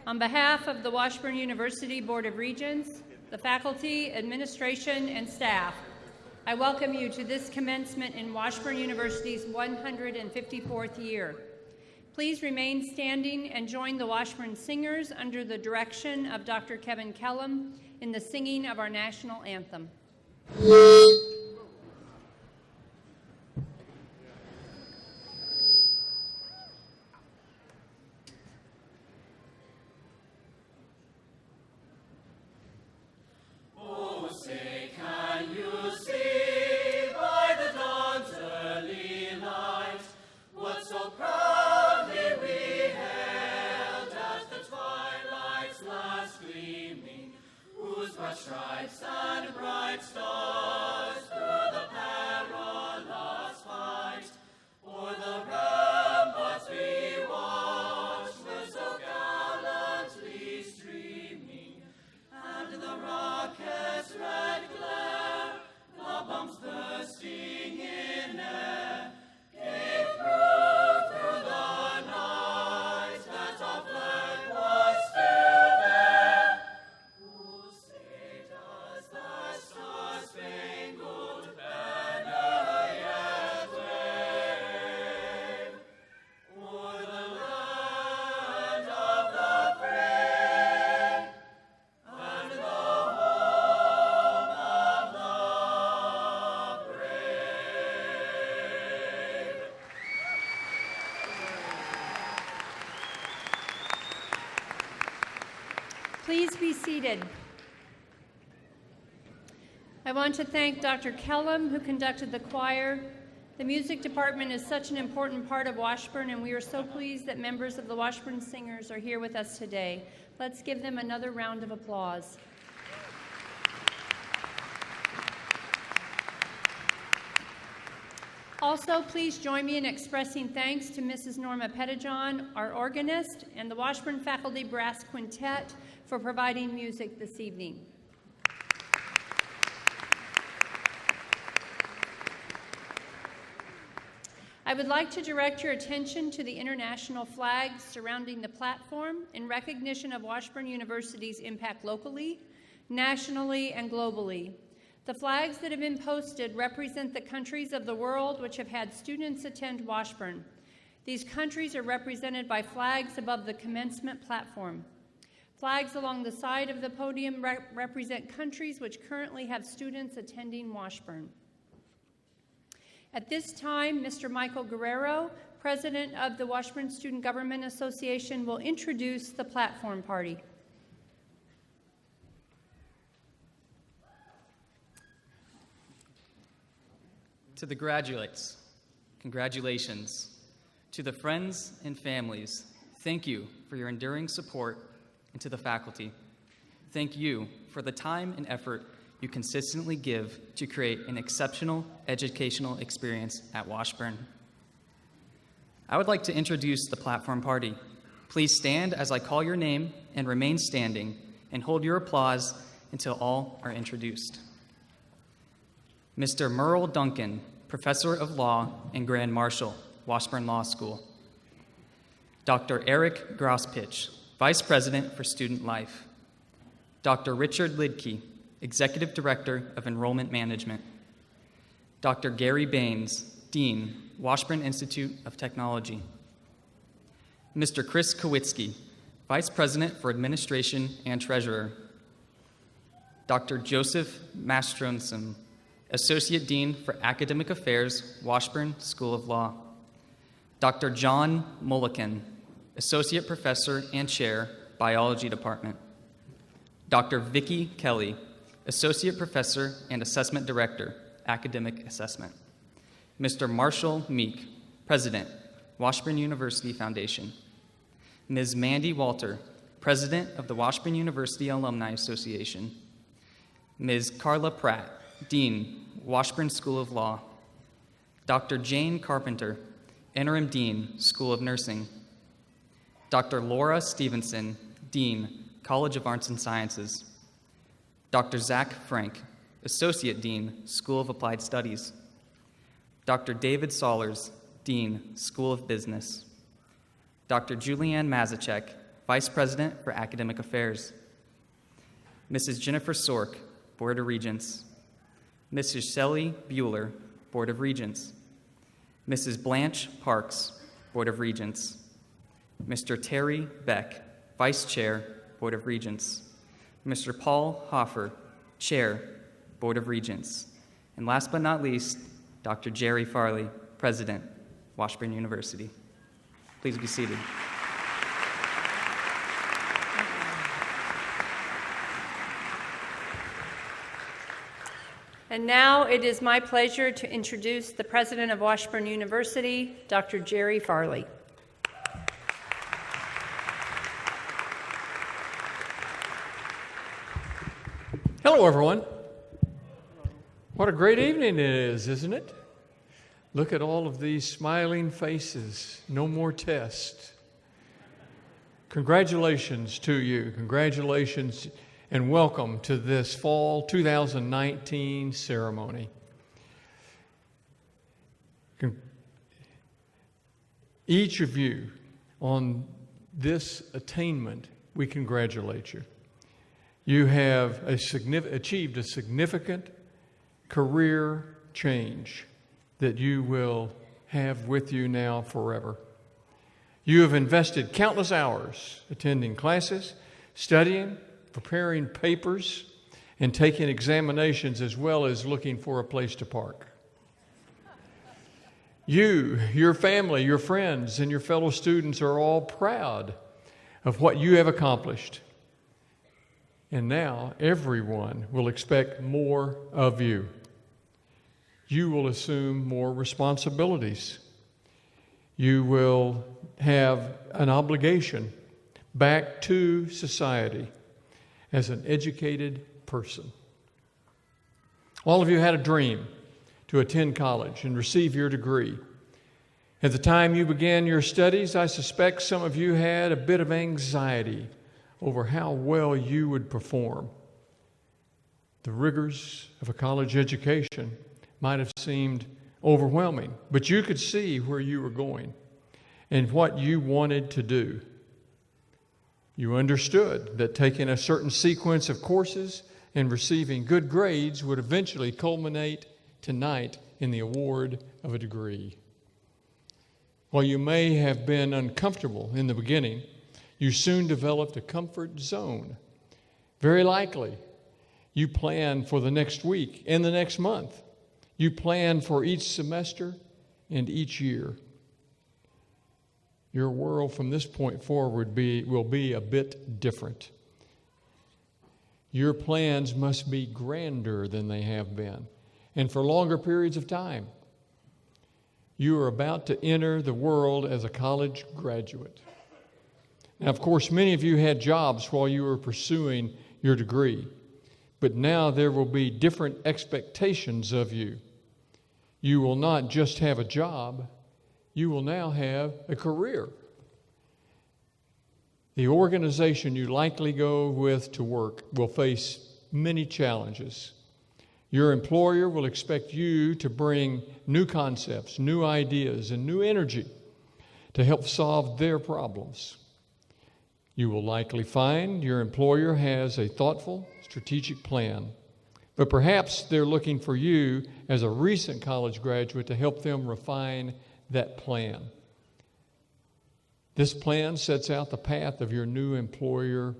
On behalf of the Washburn University Board of Regents, the faculty, administration, and staff, I welcome you to this commencement in Washburn University's 154th year. Please remain standing and join the Washburn Singers under the direction of Dr. Kevin Kellum in the singing of our national anthem. Oh, say, can you see by the dawn's Please be seated. I want to thank Dr. Kellum, who conducted the choir. The music department is such an important part of Washburn, and we are so pleased that members of the Washburn Singers are here with us today. Let's give them another round of applause. Also, please join me in expressing thanks to Mrs. Norma Pettijohn, our organist, and the Washburn Faculty Brass Quintet for providing music this evening. I would like to direct your attention to the international flags surrounding the platform in recognition of Washburn University's impact locally, nationally, and globally. The flags that have been posted represent the countries of the world which have had students attend Washburn. These countries are represented by flags above the commencement platform. Flags along the side of the podium represent countries which currently have students attending Washburn. At this time, Mr. Michael Guerrero, President of the Washburn Student Government Association, will introduce the platform party. To the graduates, congratulations. To the friends and families, thank you for your enduring support. And to the faculty, thank you for the time and effort you consistently give to create an exceptional educational experience at Washburn. I would like to introduce the platform party. Please stand as I call your name and remain standing and hold your applause until all are introduced. Mr. Myrl Duncan, Professor of Law and Grand Marshal, Washburn Law School. Dr. Eric Grosspitch, Vice President for Student Life. Dr. Richard Lidke, Executive Director of Enrollment Management. Dr. Gary Baines, Dean, Washburn Institute of Technology. Mr. Chris Kowitsky, Vice President for Administration and Treasurer. Dr. Joseph Mastronson, Associate Dean for Academic Affairs, Washburn School of Law. Dr. John Mulliken, Associate Professor and Chair, Biology Department. Dr. Vicki Kelly, Associate Professor and Assessment Director, Academic Assessment. Mr. Marshal Meek, President, Washburn University Foundation. Ms. Mandy Walter, President of the Washburn University Alumni Association. Ms. Carla Pratt, Dean, Washburn School of Law. Dr. Jane Carpenter, Interim Dean, School of Nursing. Dr. Laura Stevenson, Dean, College of Arts and Sciences. Dr. Zach Frank, Associate Dean, School of Applied Studies. Dr. David Sollers, Dean, School of Business. Dr. Julianne Mazachek, Vice President for Academic Affairs. Mrs. Jennifer Sork, Board of Regents. Mrs. Shelley Bueller, Board of Regents. Mrs. Blanche Parks, Board of Regents. Mr. Terry Beck, Vice Chair, Board of Regents. Mr. Paul Hoffer, Chair, Board of Regents. And last but not least, Dr. Jerry Farley, President, Washburn University. Please be seated. And now it is my pleasure to introduce the President of Washburn University, Dr. Jerry Farley. Hello, everyone. What a great evening it is, isn't it? Look at all of these smiling faces. No more tests. Congratulations to you. Congratulations and welcome to this fall 2019 ceremony. Each of you on this attainment, we congratulate you. You have achieved a significant career change that you will have with you now forever. You have invested countless hours attending classes, studying, preparing papers, and taking examinations, as well as looking for a place to park. You, your family, your friends, and your fellow students are all proud of what you have accomplished. And now everyone will expect more of you. You will assume more responsibilities. You will have an obligation back to society as an educated person. All of you had a dream to attend college and receive your degree. At the time you began your studies, I suspect some of you had a bit of anxiety over how well you would perform. The rigors of a college education might have seemed overwhelming, but you could see where you were going and what you wanted to do. You understood that taking a certain sequence of courses and receiving good grades would eventually culminate tonight in the award of a degree. While you may have been uncomfortable in the beginning, you soon developed a comfort zone. Very likely, you planned for the next week and the next month. You planned for each semester and each year. Your world from this point forward will be a bit different. Your plans must be grander than they have been, and for longer periods of time. You are about to enter the world as a college graduate. Now, of course, many of you had jobs while you were pursuing your degree, but now there will be different expectations of you. You will not just have a job, you will now have a career. The organization you likely go with to work will face many challenges. Your employer will expect you to bring new concepts, new ideas, and new energy to help solve their problems. You will likely find your employer has a thoughtful, strategic plan, but perhaps they're looking for you as a recent college graduate to help them refine that plan. This plan sets out the path of your new employer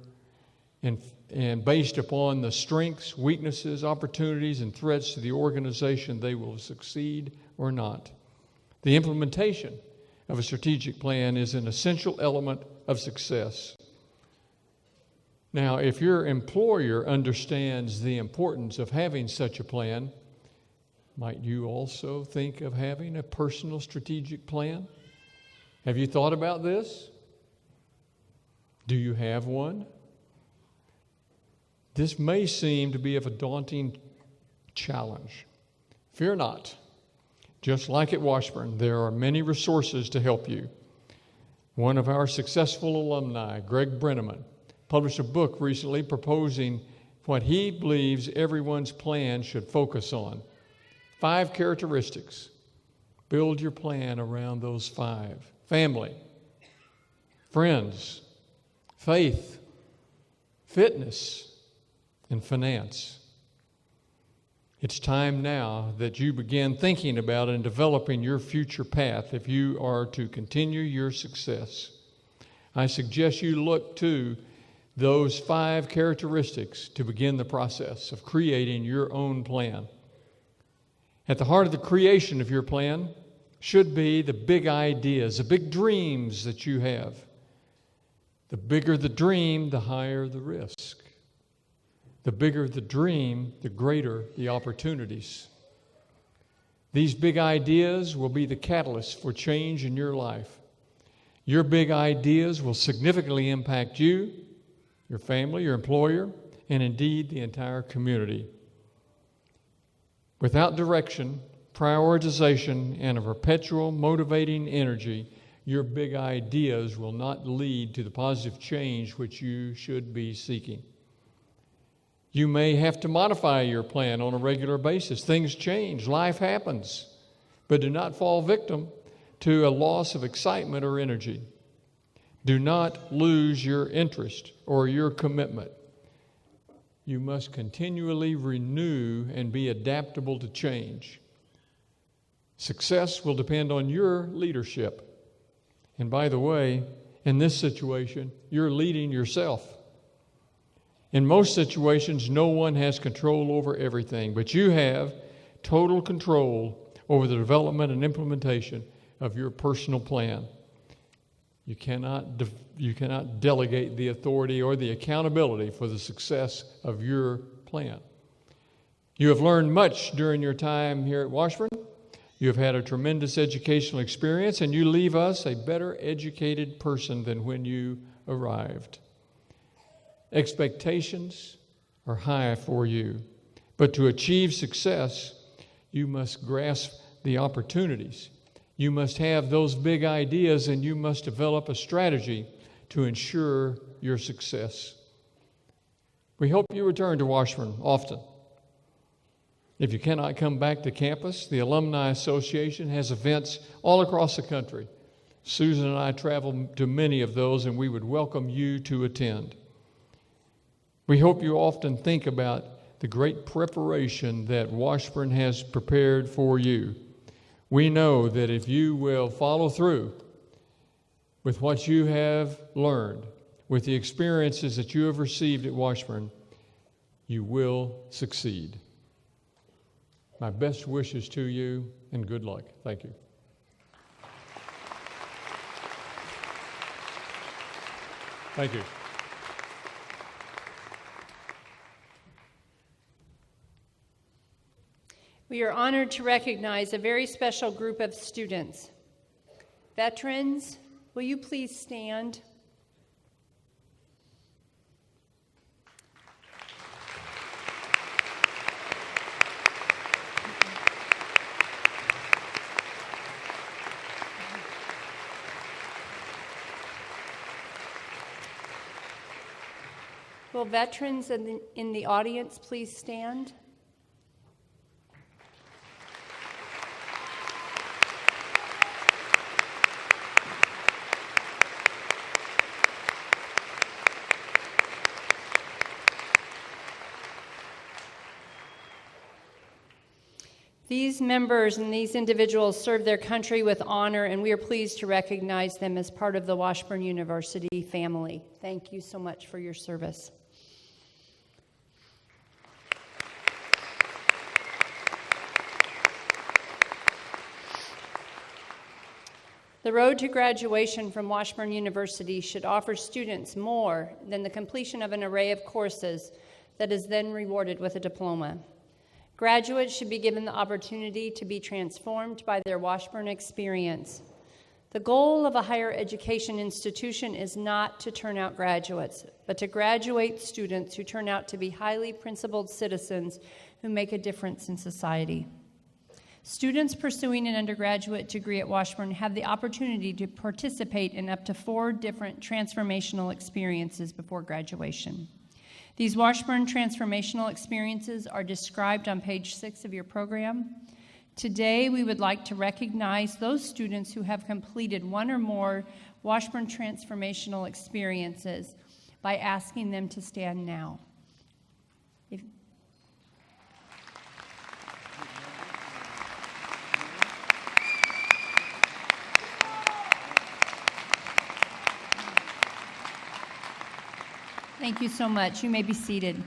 and based upon the strengths, weaknesses, opportunities, and threats to the organization, they will succeed or not. The implementation of a strategic plan is an essential element of success. Now, if your employer understands the importance of having such a plan, might you also think of having a personal strategic plan? Have you thought about this? Do you have one? This may seem to be of a daunting challenge. Fear not. Just like at Washburn, there are many resources to help you. One of our successful alumni, Greg Brenneman, published a book recently proposing what he believes everyone's plan should focus on. 5 characteristics. Build your plan around those 5. Family, friends, faith, fitness, and finance. It's time now that you begin thinking about and developing your future path if you are to continue your success. I suggest you look to those 5 characteristics to begin the process of creating your own plan. At the heart of the creation of your plan should be the big ideas, the big dreams that you have. The bigger the dream, the higher the risk. The bigger the dream, the greater the opportunities. These big ideas will be the catalyst for change in your life. Your big ideas will significantly impact you, your family, your employer, and indeed the entire community. Without direction, prioritization, and a perpetual motivating energy, your big ideas will not lead to the positive change which you should be seeking. You may have to modify your plan on a regular basis. Things change, life happens, but do not fall victim to a loss of excitement or energy. Do not lose your interest or your commitment. You must continually renew and be adaptable to change. Success will depend on your leadership. And by the way, in this situation, you're leading yourself. In most situations, no one has control over everything, but you have total control over the development and implementation of your personal plan. You cannot delegate the authority or the accountability for the success of your plan. You have learned much during your time here at Washburn. You have had a tremendous educational experience, and you leave us a better educated person than when you arrived. Expectations are high for you, but to achieve success, you must grasp the opportunities. You must have those big ideas, and you must develop a strategy to ensure your success. We hope you return to Washburn often. If you cannot come back to campus, the Alumni Association has events all across the country. Susan and I travel to many of those, and we would welcome you to attend. We hope you often think about the great preparation that Washburn has prepared for you. We know that if you will follow through with what you have learned, with the experiences that you have received at Washburn, you will succeed. My best wishes to you, and good luck. Thank you. Thank you. We are honored to recognize a very special group of students. Veterans, will you please stand? Will veterans in the audience please stand? These members and these individuals serve their country with honor, and we are pleased to recognize them as part of the Washburn University family. Thank you so much for your service. The road to graduation from Washburn University should offer students more than the completion of an array of courses that is then rewarded with a diploma. Graduates should be given the opportunity to be transformed by their Washburn experience. The goal of a higher education institution is not to turn out graduates, but to graduate students who turn out to be highly principled citizens who make a difference in society. Students pursuing an undergraduate degree at Washburn have the opportunity to participate in up to 4 different transformational experiences before graduation. These Washburn transformational experiences are described on page 6 of your program. Today, we would like to recognize those students who have completed one or more Washburn transformational experiences by asking them to stand now. Thank you so much. You may be seated.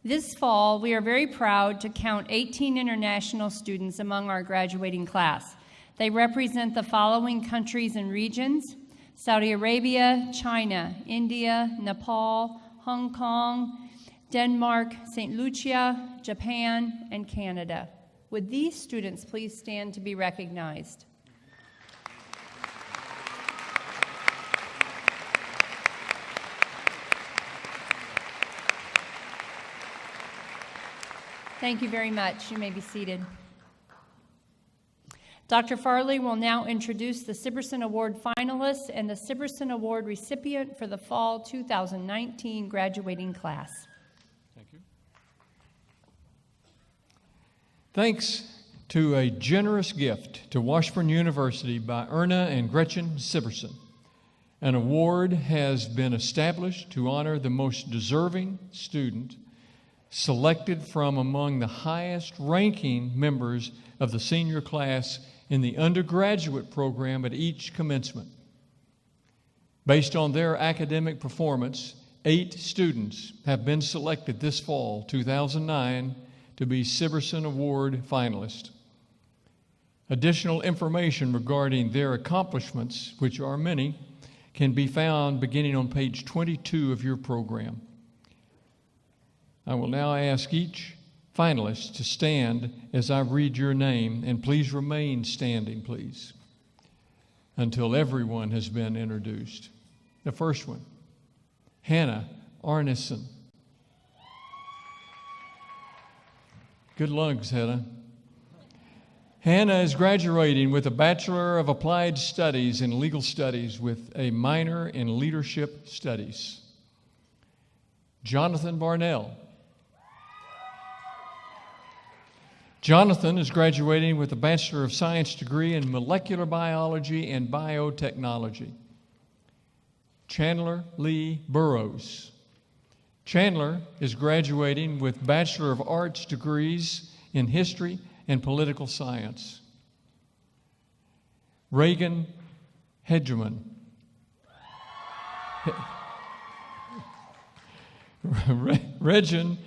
This fall, we are very proud to count 18 international students among our graduating class. They represent the following countries and regions: Saudi Arabia, China, India, Nepal, Hong Kong, Denmark, St. Lucia, Japan, and Canada. Would these students please stand to be recognized? Thank you very much. You may be seated. Dr. Farley will now introduce the Sibberson Award finalists and the Sibberson Award recipient for the fall 2019 graduating class. Thank you. Thanks to a generous gift to Washburn University by Erna and Gretchen Sibberson, an award has been established to honor the most deserving student selected from among the highest-ranking members of the senior class in the undergraduate program at each commencement. Based on their academic performance, 8 students have been selected this fall, 2009, to be Sibberson Award finalists. Additional information regarding their accomplishments, which are many, can be found beginning on page 22 of your program. I will now ask each finalist to stand as I read your name, and please remain standing, please, until everyone has been introduced. The first one, Hannah Arneson. Good lungs, Hannah. Hannah is graduating with a Bachelor of Applied Studies in Legal Studies with a minor in Leadership Studies. Jonathan Barnell. Jonathan is graduating with a Bachelor of Science degree in Molecular Biology and Biotechnology. Chandler Lee Burrows. Chandler is graduating with Bachelor of Arts degrees in History and Political Science. Reagan Hedgeman. Reagan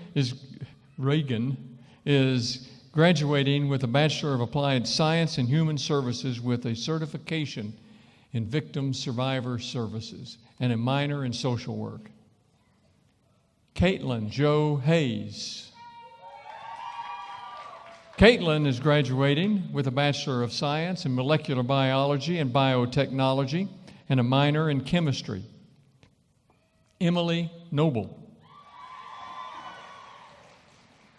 is graduating with a Bachelor of Applied Science and Human Services with a certification in Victim Survivor Services and a minor in social work. Caitlin Jo Hayes. Caitlin is graduating with a Bachelor of Science in Molecular Biology and Biotechnology and a minor in Chemistry. Emily Noble.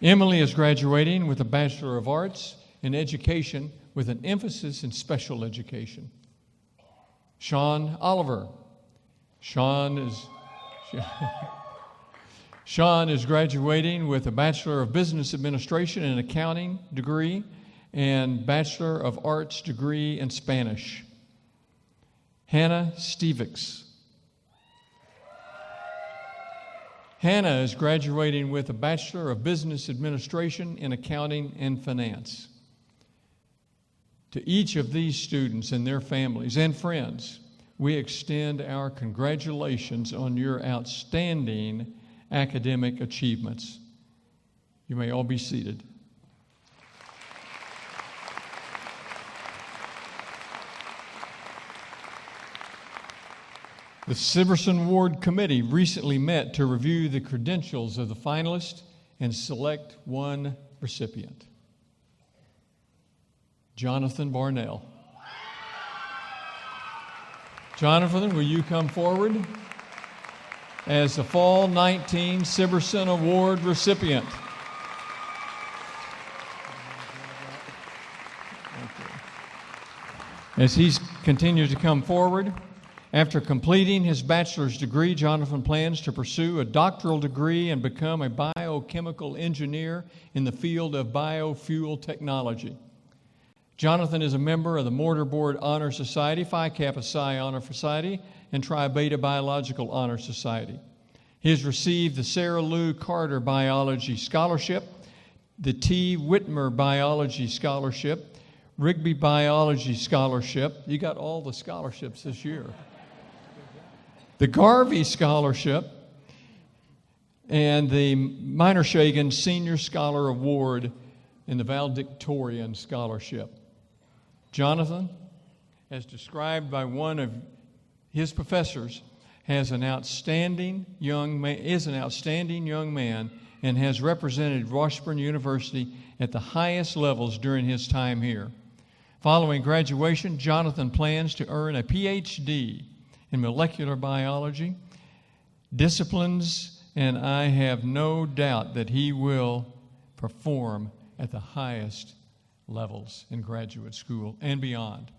Emily is graduating with a Bachelor of Arts in Education with an emphasis in special education. Sean Oliver. Sean is graduating with a Bachelor of Business Administration and Accounting degree and Bachelor of Arts degree in Spanish. Hannah Stevix. Hannah is graduating with a Bachelor of Business Administration in Accounting and Finance. To each of these students and their families and friends, we extend our congratulations on your outstanding academic achievements. You may all be seated. The Sibberson Award Committee recently met to review the credentials of the finalists and select one recipient. Jonathan Barnell. Jonathan, will you come forward as the Fall 19 Sibberson Award recipient? As he continues to come forward, after completing his bachelor's degree, Jonathan plans to pursue a doctoral degree and become a biochemical engineer in the field of biofuel technology. Jonathan is a member of the Mortarboard Honor Society, Phi Kappa Psi Honor Society, and Tri Beta Biological Honor Society. He has received the Sarah Lou Carter Biology Scholarship, the T. Whitmer Biology Scholarship, Rigby Biology Scholarship. You got all the scholarships this year. The Garvey Scholarship, and the Minor Shagan Senior Scholar Award and the Valedictorian Scholarship. Jonathan, as described by one of his professors, is an outstanding young man and has represented Washburn University at the highest levels during his time here. Following graduation, Jonathan plans to earn a PhD in molecular biology disciplines, and I have no doubt that he will perform at the highest levels in graduate school and beyond.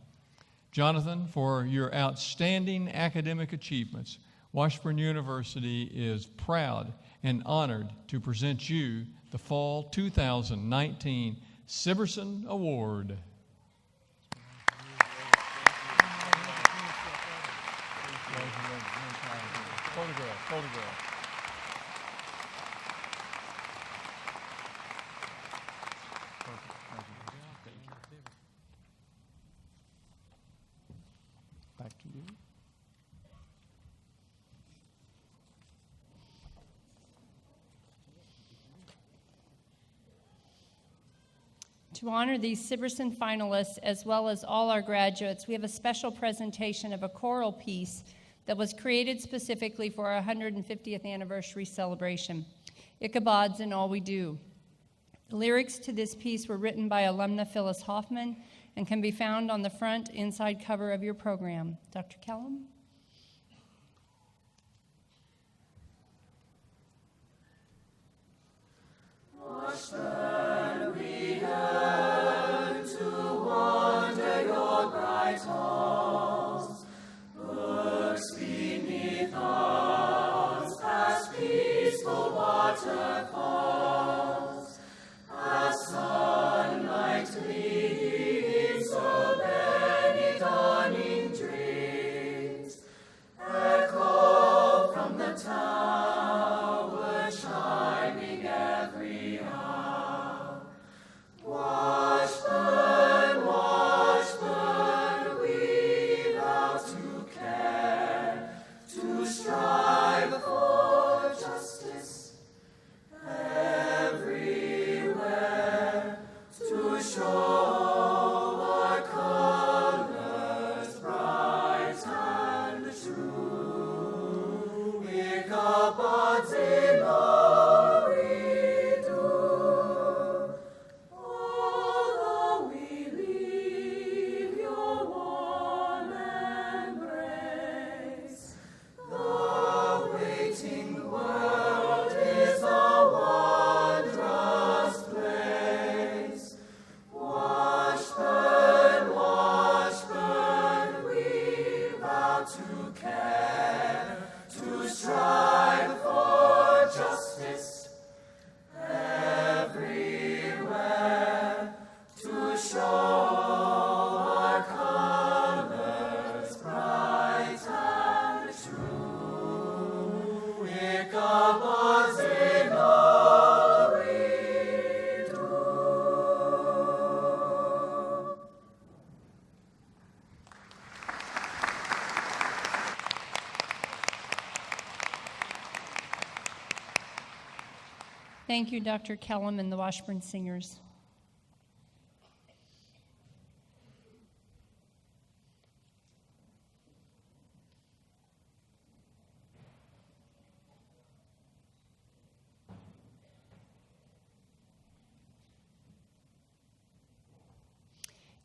Jonathan, for your outstanding academic achievements, Washburn University is proud and honored to present you the Fall 2019 Sibberson Award. Photograph. Back to you. To honor these Sibberson finalists, as well as all our graduates, we have a special presentation of a choral piece that was created specifically for our 150th anniversary celebration, Ichabods in All We Do. The lyrics to this piece were written by alumna Phyllis Hoffman and can be found on the front inside cover of your program. Dr. Kellum? Washburn, we yearn to wander your bright halls. Books beneath us as peaceful waterfalls. As sunlight gleams so many dawning dreams. Echo from the tower chiming every hour. Washburn, Washburn, we vow to care, to strive for justice everywhere, to show our colors bright and true. Ichabods in all we do. Although we leave your warm embrace, the waiting world is a wondrous place. Washburn, Washburn, we vow to care, to strive for justice everywhere, to show our colors bright and true. Ichabods in all we do. Thank you, Dr. Kellum and the Washburn Singers.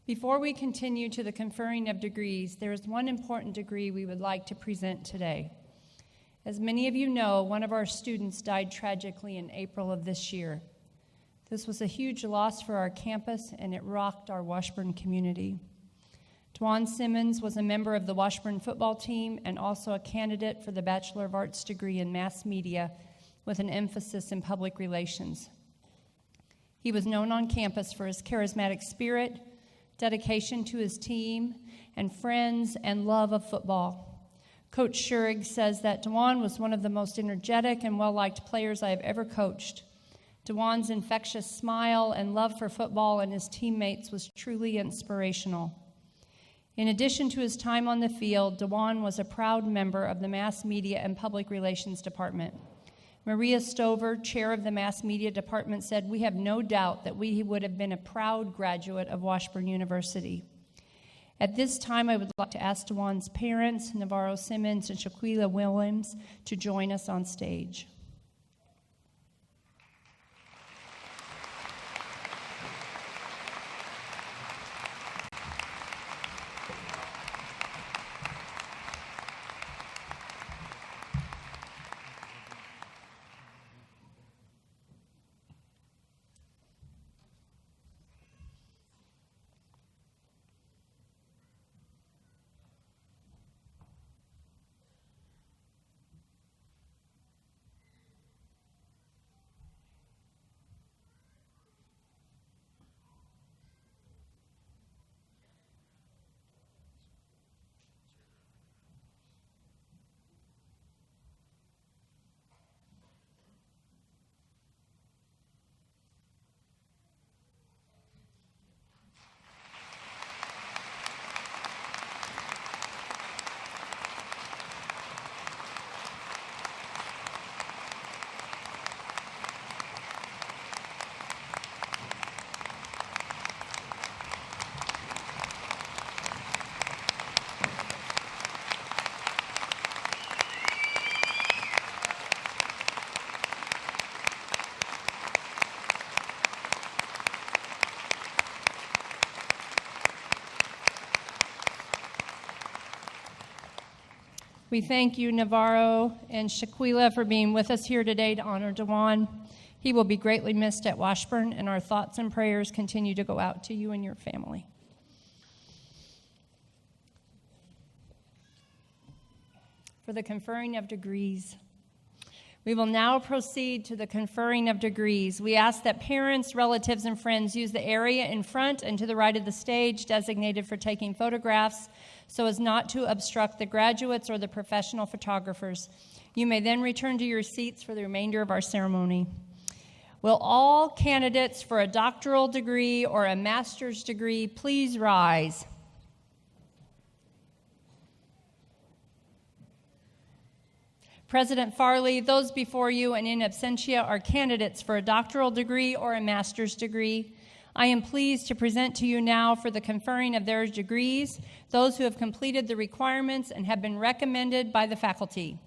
Before we continue to the conferring of degrees, there is one important degree we would like to present today. As many of you know, one of our students died tragically in April of this year. This was a huge loss for our campus, and it rocked our Washburn community. Dwan Simmons was a member of the Washburn football team and also a candidate for the Bachelor of Arts degree in mass media with an emphasis in public relations. He was known on campus for his charismatic spirit, dedication to his team, and friends and love of football. Coach Schurig says that Dwan was one of the most energetic and well-liked players I have ever coached. Dwan's infectious smile and love for football and his teammates was truly inspirational. In addition to his time on the field, Dwan was a proud member of the Mass Media and Public Relations Department. Maria Stover, chair of the Mass Media Department, said, "We have no doubt that he would have been a proud graduate of Washburn University." At this time, I would like to ask Dwan's parents, Navarro Simmons and Shaquila Williams, to join us on stage. We thank you, Navarro and Shaquila, for being with us here today to honor Dewan. He will be greatly missed at Washburn, and our thoughts and prayers continue to go out to you and your family. For the conferring of degrees. We will now proceed to the conferring of degrees. We ask that parents, relatives, and friends use the area in front and to the right of the stage designated for taking photographs so as not to obstruct the graduates or the professional photographers. You may then return to your seats for the remainder of our ceremony. Will all candidates for a doctoral degree or a master's degree please rise? President Farley, those before you and in absentia are candidates for a doctoral degree or a master's degree. I am pleased to present to you now for the conferring of their degrees those who have completed the requirements and have been recommended by the faculty.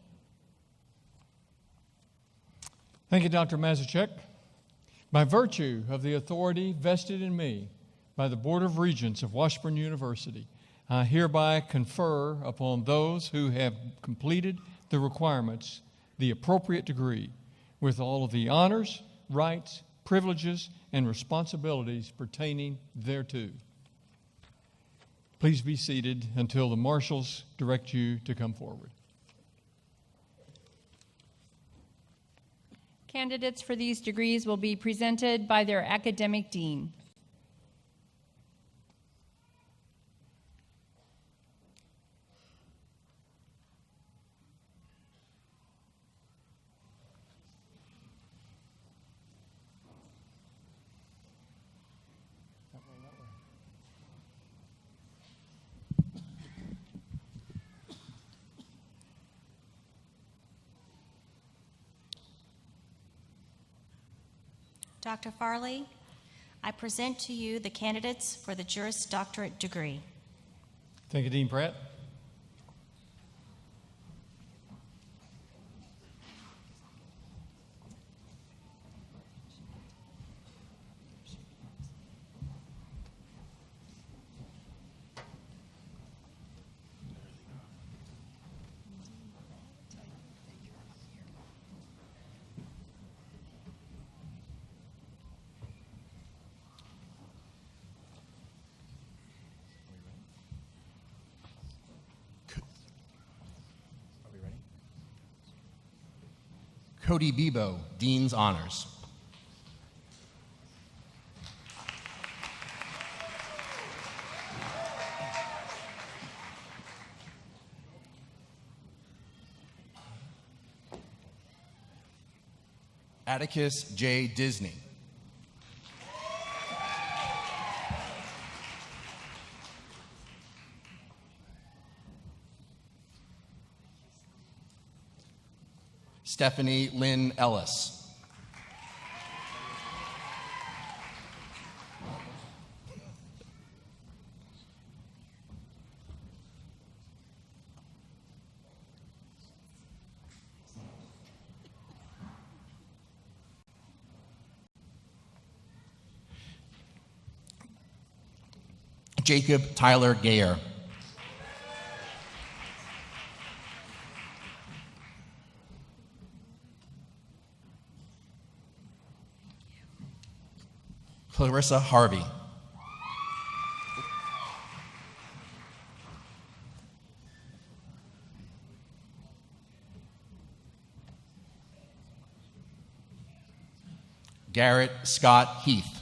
Thank you, Dr. Mazurchuk. By virtue of the authority vested in me by the Board of Regents of Washburn University, I hereby confer upon those who have completed the requirements the appropriate degree with all of the honors, rights, privileges, and responsibilities pertaining thereto. Please be seated until the marshals direct you to come forward. Candidates for these degrees will be presented by their academic dean. Dr. Farley, I present to you the candidates for the Juris Doctorate degree. Thank you, Dean Pratt. Cody Bebo, Dean's Honors. Atticus J. Disney. Stephanie Lynn Ellis. Jacob Tyler Gayer. Clarissa Harvey. Garrett Scott Heath.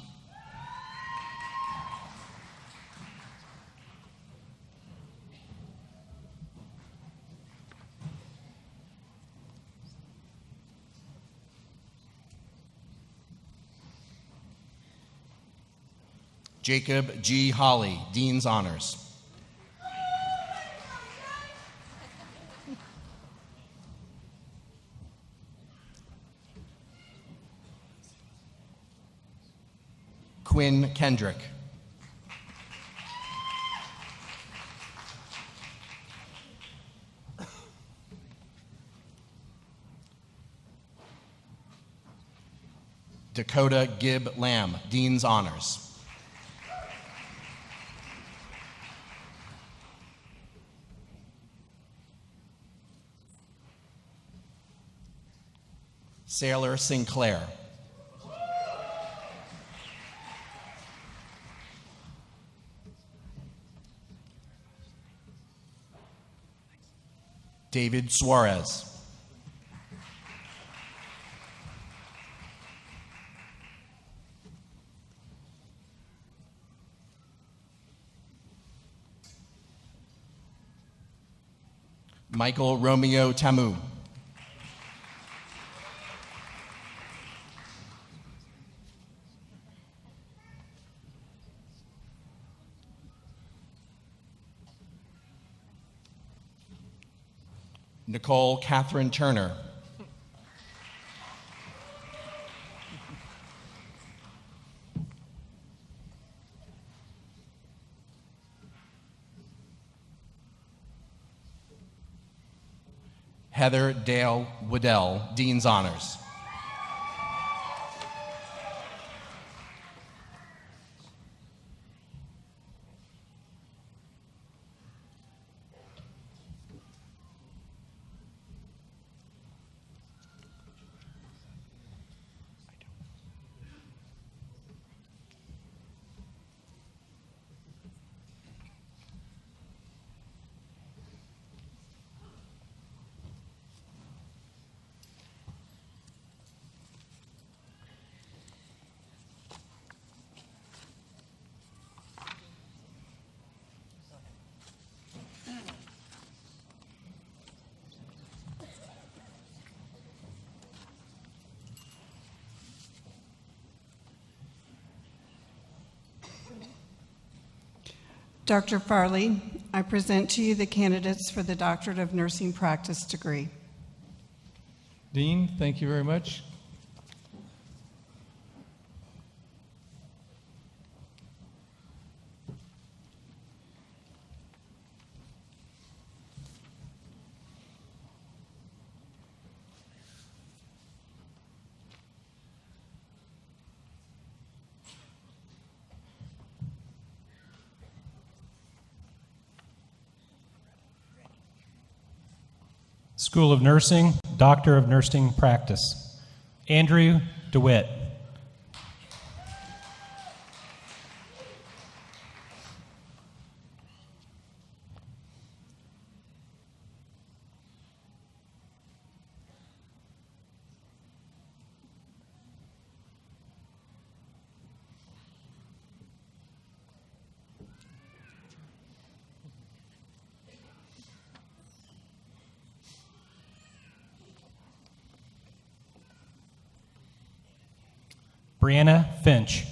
Jacob G. Holly, Dean's Honors. Quinn Kendrick. Dakota Gibb Lamb, Dean's Honors. Sailor Sinclair. David Suarez. Michael Romeo Tamu. Nicole Catherine Turner. Heather Dale Waddell, Dean's Honors. Dr. Farley, I present to you the candidates for the Doctorate of Nursing Practice degree. Dean, thank you very much. School of Nursing, Doctor of Nursing Practice. Andrew DeWitt. Brianna Finch.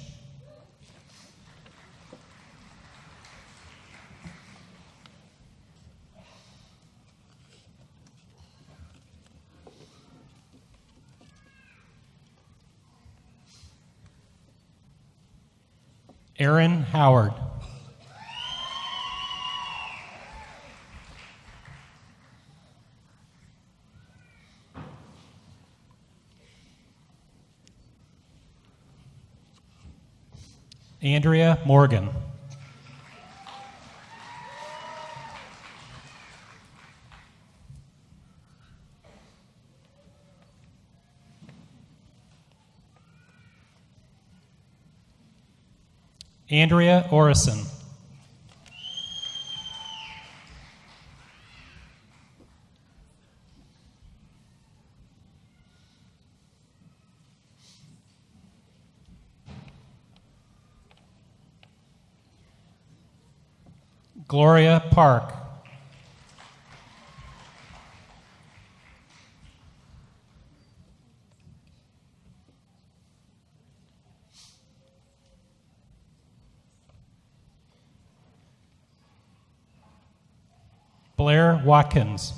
Aaron Howard. Andrea Morgan. Andrea Orison. Gloria Park. Blair Watkins.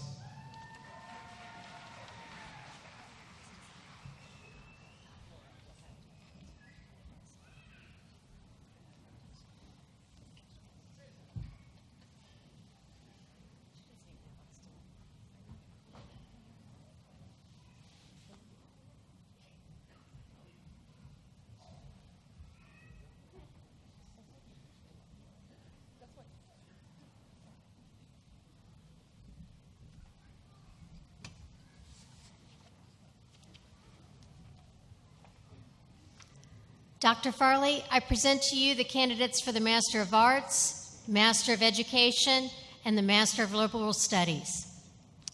Dr. Farley, I present to you the candidates for the Master of Arts, Master of Education, and the Master of Liberal Studies.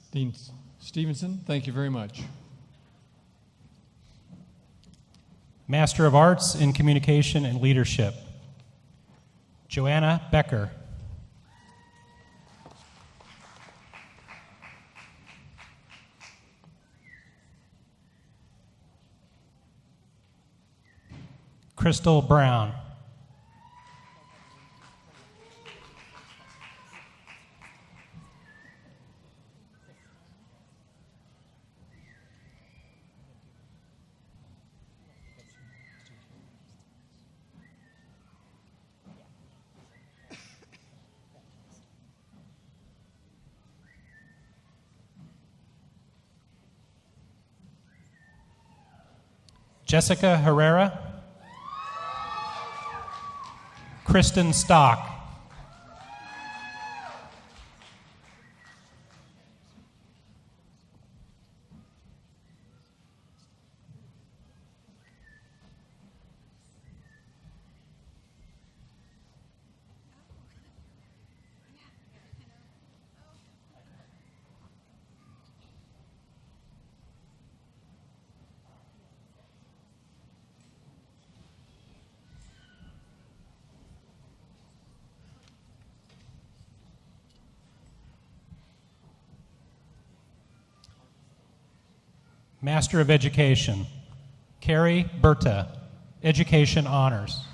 Dean Stevenson, thank you very much. Master of Arts in Communication and Leadership, Joanna Becker. Crystal Brown. Jessica Herrera. Kristen Stock. Master of Education, Carrie Berta, Education Honors.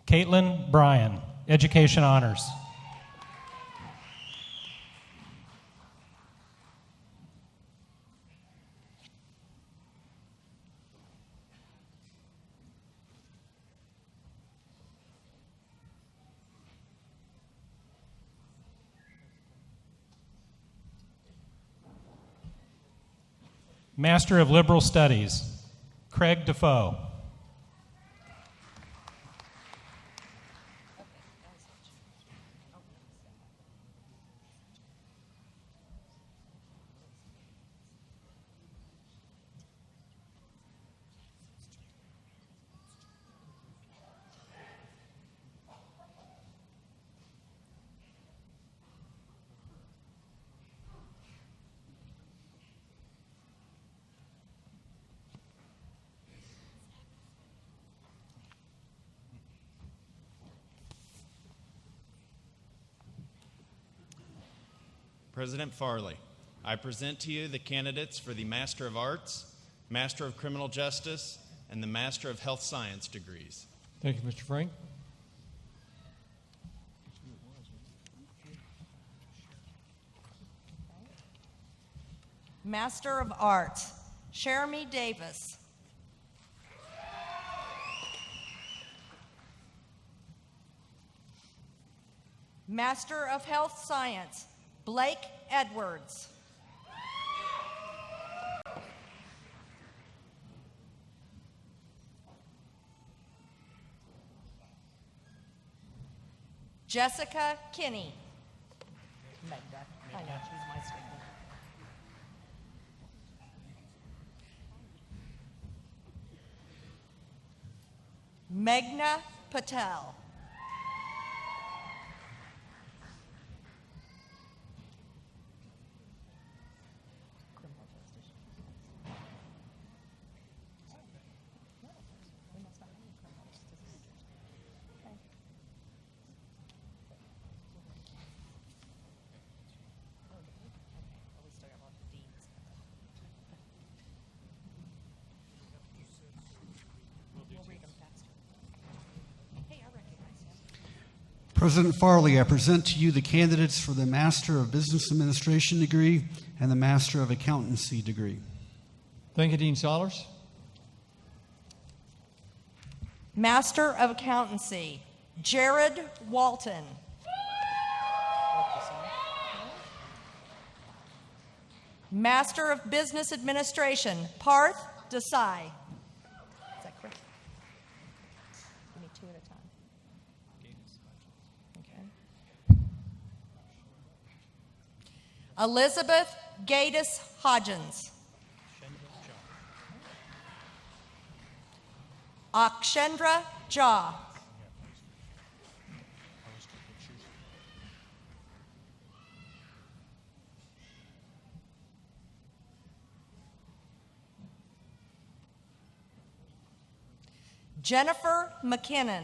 Caitlin Bryan, Education Honors. Master of Liberal Studies, Craig Defoe. President Farley, I present to you the candidates for the Master of Arts, Master of Criminal Justice, and the Master of Health Science degrees. Thank you, Mr. Frank. Master of Arts, Jeremy Davis. Master of Health Science, Blake Edwards. Jessica Kinney. Megna. I know, she's my sweetie. Meghna Patel. President Farley, I present to you the candidates for the Master of Business Administration degree and the Master of Accountancy degree. Thank you, Dean Sollers. Master of Accountancy, Jared Walton. Master of Business Administration, Parth Desai. Is that correct? Give me two at a time. Okay. Elizabeth Gaddis Hodgins. Akshendra Jha. Jennifer McKinnon.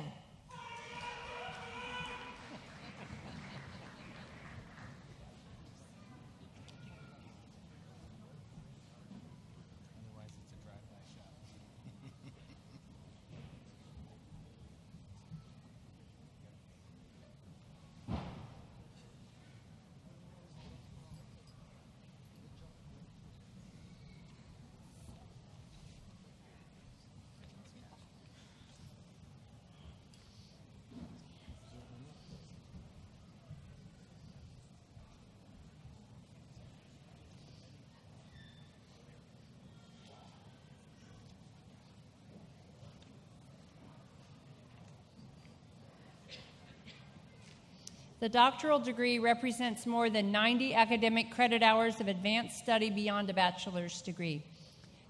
The doctoral degree represents more than 90 academic credit hours of advanced study beyond a bachelor's degree.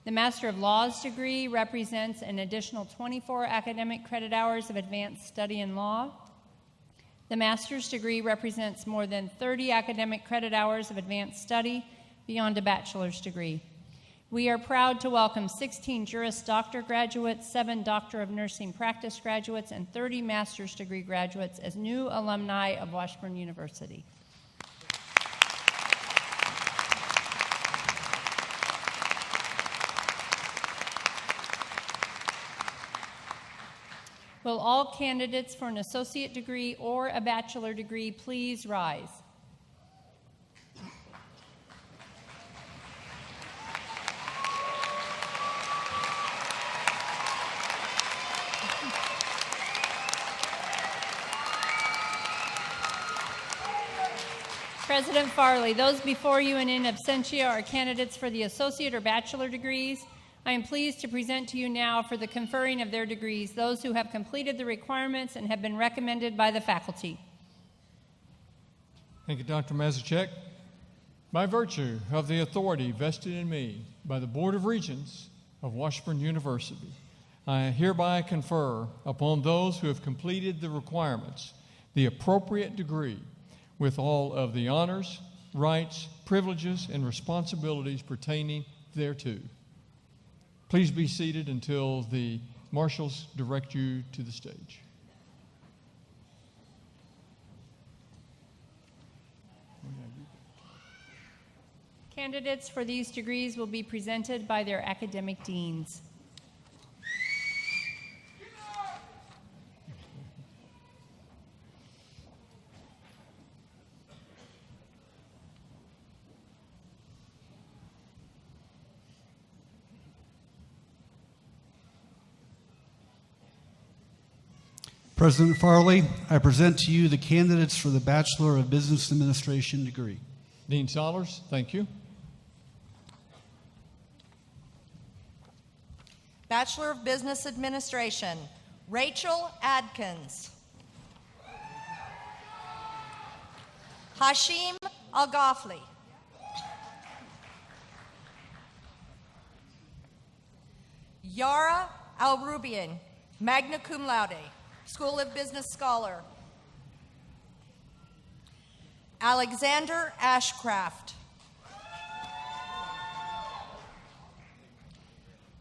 The Master of Laws degree represents an additional 24 academic credit hours of advanced study in law. The master's degree represents more than 30 academic credit hours of advanced study beyond a bachelor's degree. We are proud to welcome 16 Juris Doctor graduates, 7 Doctor of Nursing Practice graduates, and 30 master's degree graduates as new alumni of Washburn University. Will all candidates for an associate degree or a bachelor degree please rise? President Farley, those before you and in absentia are candidates for the associate or bachelor degrees. I am pleased to present to you now for the conferring of their degrees those who have completed the requirements and have been recommended by the faculty. Thank you, Dr. Mazurchek. By virtue of the authority vested in me by the Board of Regents of Washburn University, I hereby confer upon those who have completed the requirements the appropriate degree with all of the honors, rights, privileges, and responsibilities pertaining thereto. Please be seated until the marshals direct you to the stage. Candidates for these degrees will be presented by their academic deans. President Farley, I present to you the candidates for the Bachelor of Business Administration degree. Dean Sollers, thank you. Bachelor of Business Administration, Rachel Adkins. Hashim Al-Ghafli. Yara Al-Rubian, magna cum laude, School of Business Scholar. Alexander Ashcraft.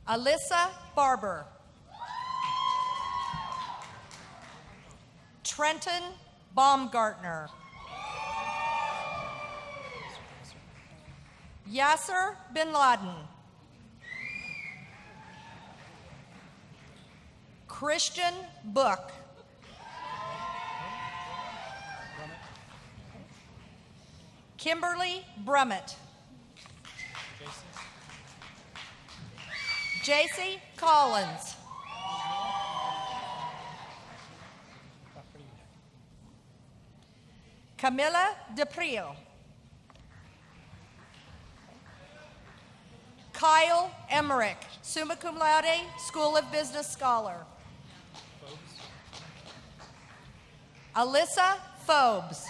Alyssa Barber. Trenton Baumgartner. Yasser Bin Laden. Christian Book. Kimberly Brummett. JC Collins. Camilla DePrio. Kyle Emmerich, summa cum laude, School of Business Scholar. Alyssa Phobes.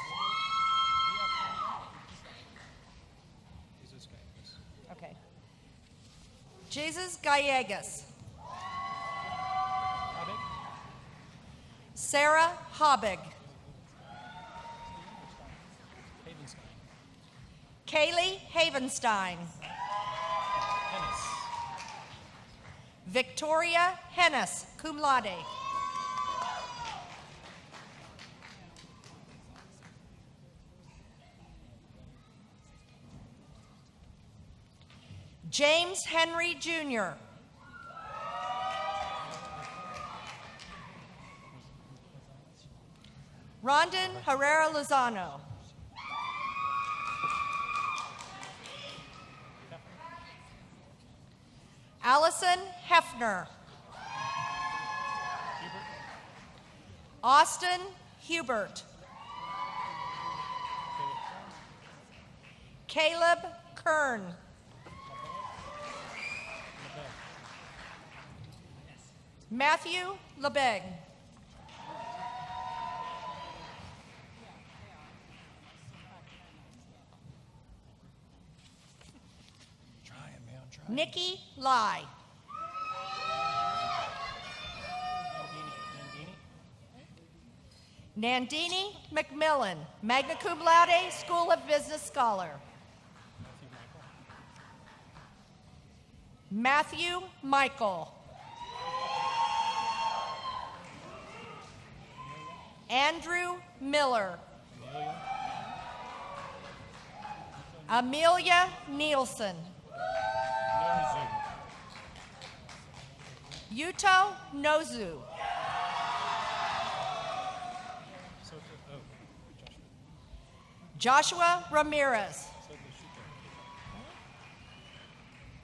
Okay. Jesus Gallegos. Sarah Hobbig. Kaylee Havenstein. Victoria Hennis, cum laude. James Henry Jr. Rondon Herrera Lozano. Allison Hefner. Austin Hubert. Caleb Kern. Matthew Lebeg. Nikki Lai. Nandini McMillan, magna cum laude, School of Business Scholar. Matthew Michael. Andrew Miller. Amelia Nielsen. Yuto Nozu. Joshua Ramirez.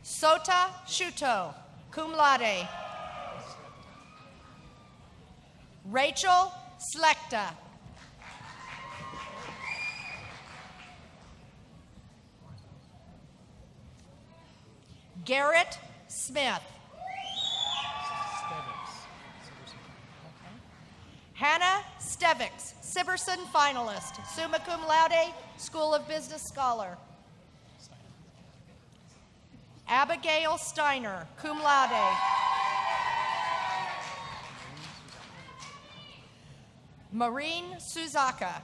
Sota Shuto, cum laude. Rachel Slekta. Garrett Smith. Hannah Stevics, Sibberson finalist, summa cum laude, School of Business Scholar. Abigail Steiner, cum laude. Maureen Suzaka.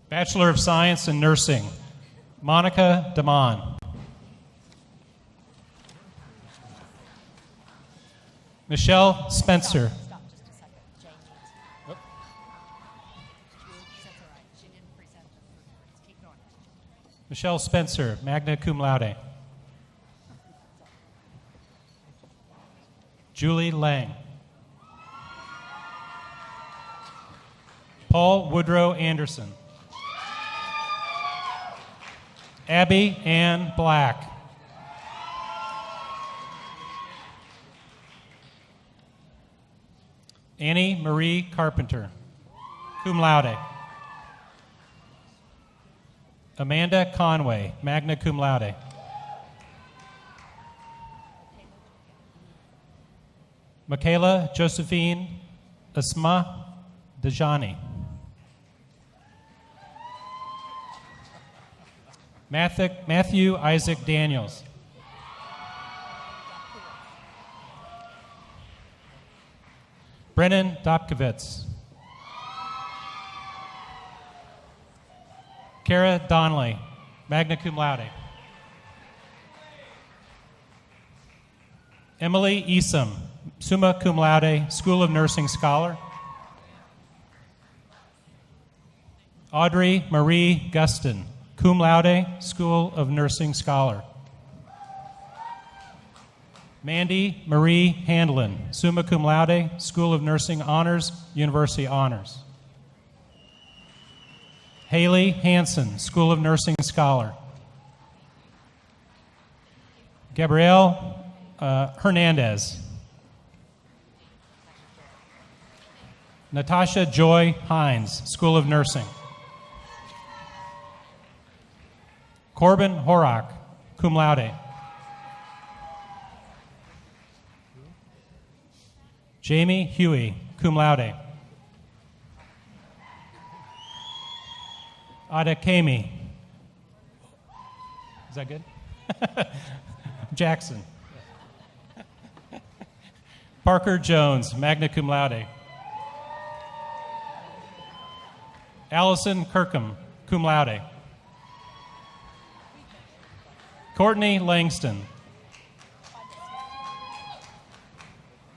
Bachelor of Science in Nursing, Monica Damon. Michelle Spencer. Michelle Spencer, magna cum laude. Julie Lang. Paul Woodrow Anderson. Abby Ann Black. Annie Marie Carpenter, cum laude. Amanda Conway, magna cum laude. Michaela Josephine Asma Dejani. Matthew Isaac Daniels. Brennan Dopkovitz. Kara Donnelly, magna cum laude. Emily Esom, summa cum laude, School of Nursing Scholar. Audrey Marie Guston, cum laude, School of Nursing Scholar. Mandy Marie Handlin, summa cum laude, School of Nursing Honors, University Honors. Haley Hansen, School of Nursing Scholar. Gabrielle Hernandez. Natasha Joy Hines, School of Nursing. Corbin Horak, cum laude. Jamie Huey, cum laude. Adekemi. Is that good? Jackson. Parker Jones, magna cum laude. Allison Kirkham, cum laude. Courtney Langston.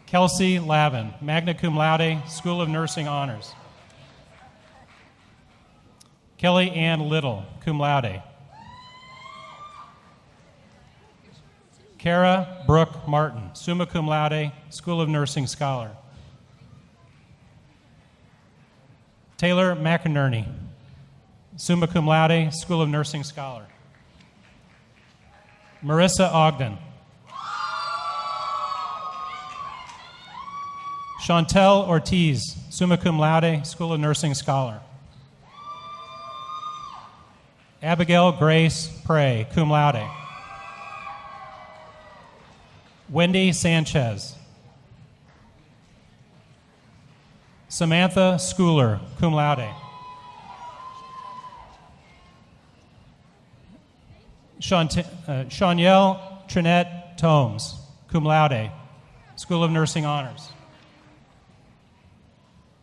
Kelsey Lavin, magna cum laude, School of Nursing Honors. Kelly Ann Little, cum laude. Kara Brooke Martin, summa cum laude, School of Nursing Scholar. Taylor McInerney, summa cum laude, School of Nursing Scholar. Marissa Ogden. Chantel Ortiz, summa cum laude, School of Nursing Scholar. Abigail Grace Prey, cum laude. Wendy Sanchez. Samantha Schooler, cum laude. Shanielle Trinette Tomes, cum laude, School of Nursing Honors.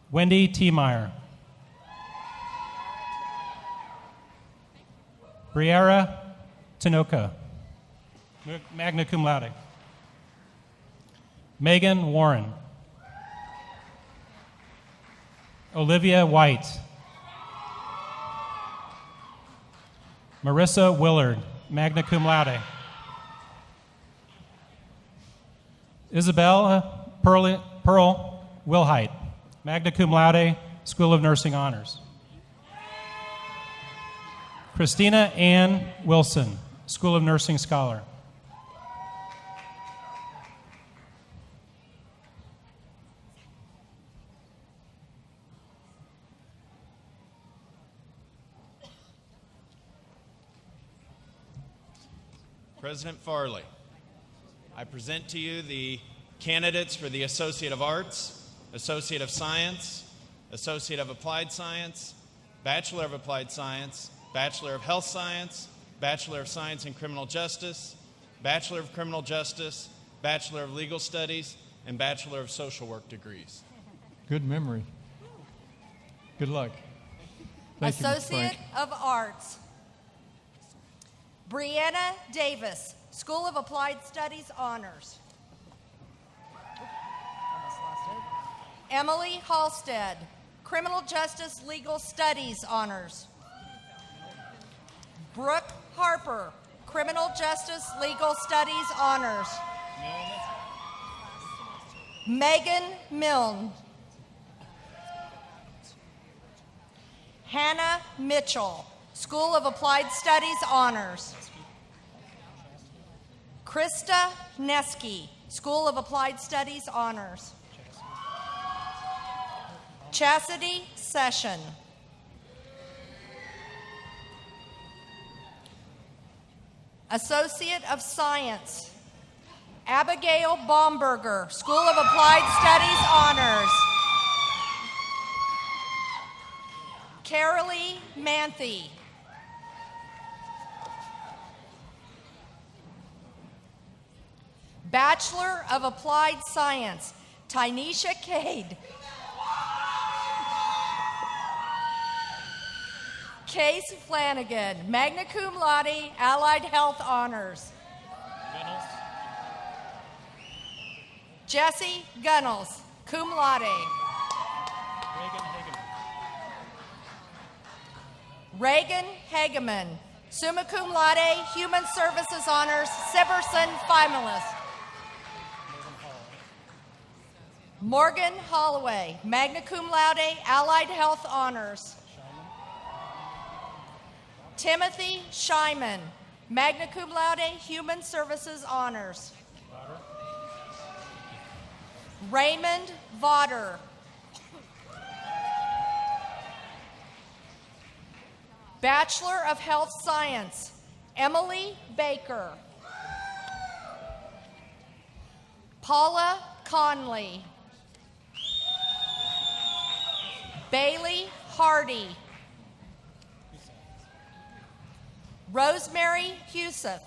Wendy T. Meyer. Briara Tanoka, magna cum laude. Megan Warren. Olivia White. Marissa Willard, magna cum laude. Isabella Pearl Wilhite, magna cum laude, School of Nursing Honors. Christina Ann Wilson, School of Nursing Scholar. President Farley, I present to you the candidates for the Associate of Arts, Associate of Science, Associate of Applied Science, Bachelor of Applied Science, Bachelor of Health Science, Bachelor of Science in Criminal Justice, Bachelor of Criminal Justice, Bachelor of Legal Studies, and Bachelor of Social Work degrees. Good memory. Good luck. Thank you, Mr. Associate Frank. of Arts, Brianna Davis, School of Applied Studies Honors. Emily Halstead, Criminal Justice Legal Studies Honors. Brooke Harper, Criminal Justice Legal Studies Honors. Megan Milne. Hannah Mitchell, School of Applied Studies Honors. Krista Neski, School of Applied Studies Honors. Chastity Session. Associate of Science, Abigail Baumberger, School of Applied Studies Honors. Carolee Manthe. Bachelor of Applied Science, Tynesha Cade. Case Flanagan, magna cum laude, Allied Health Honors. Jesse Gunnels, cum laude. Reagan Hageman, summa cum laude, Human Services Honors, Sibberson finalist. Morgan Holloway, magna cum laude, Allied Health Honors. Timothy Scheiman, magna cum laude, Human Services Honors. Raymond Vaughter. Bachelor of Health Science, Emily Baker. Paula Conley. Bailey Hardy. Rosemary Huseth.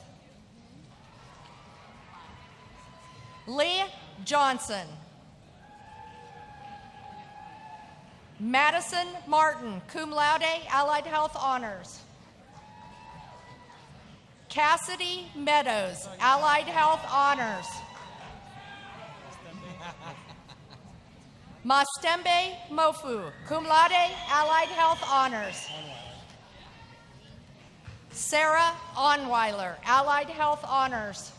Leah Johnson. Madison Martin, cum laude, Allied Health Honors. Cassidy Meadows, Allied Health Honors. Mastembe Mofu, cum laude, Allied Health Honors. Sarah Onweiler, Allied Health Honors.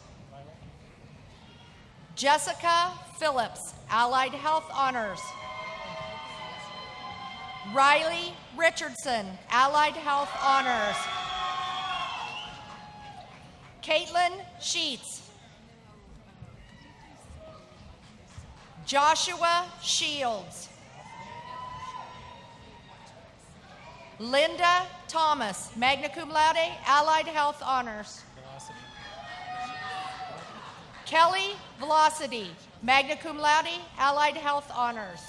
Jessica Phillips, Allied Health Honors. Riley Richardson, Allied Health Honors. Caitlin Sheets. Joshua Shields. Linda Thomas, magna cum laude, Allied Health Honors. Kelly Velocity, magna cum laude, Allied Health Honors.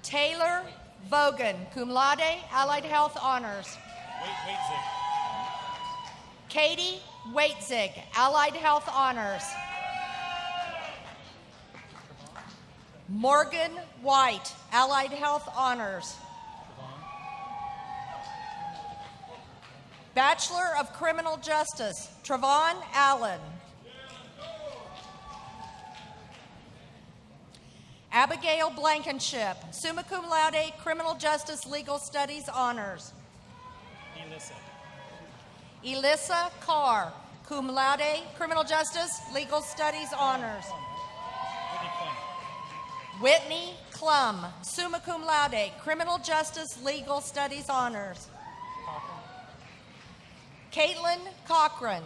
Taylor Vogan, cum laude, Allied Health Honors. Katie Waitzig, Allied Health Honors. Morgan White, Allied Health Honors. Bachelor of Criminal Justice, Trevon Allen. Abigail Blankenship, summa cum laude, Criminal Justice Legal Studies Honors. Elissa Carr, cum laude, Criminal Justice Legal Studies Honors. Whitney Klum, summa cum laude, Criminal Justice Legal Studies Honors. Caitlin Cochran.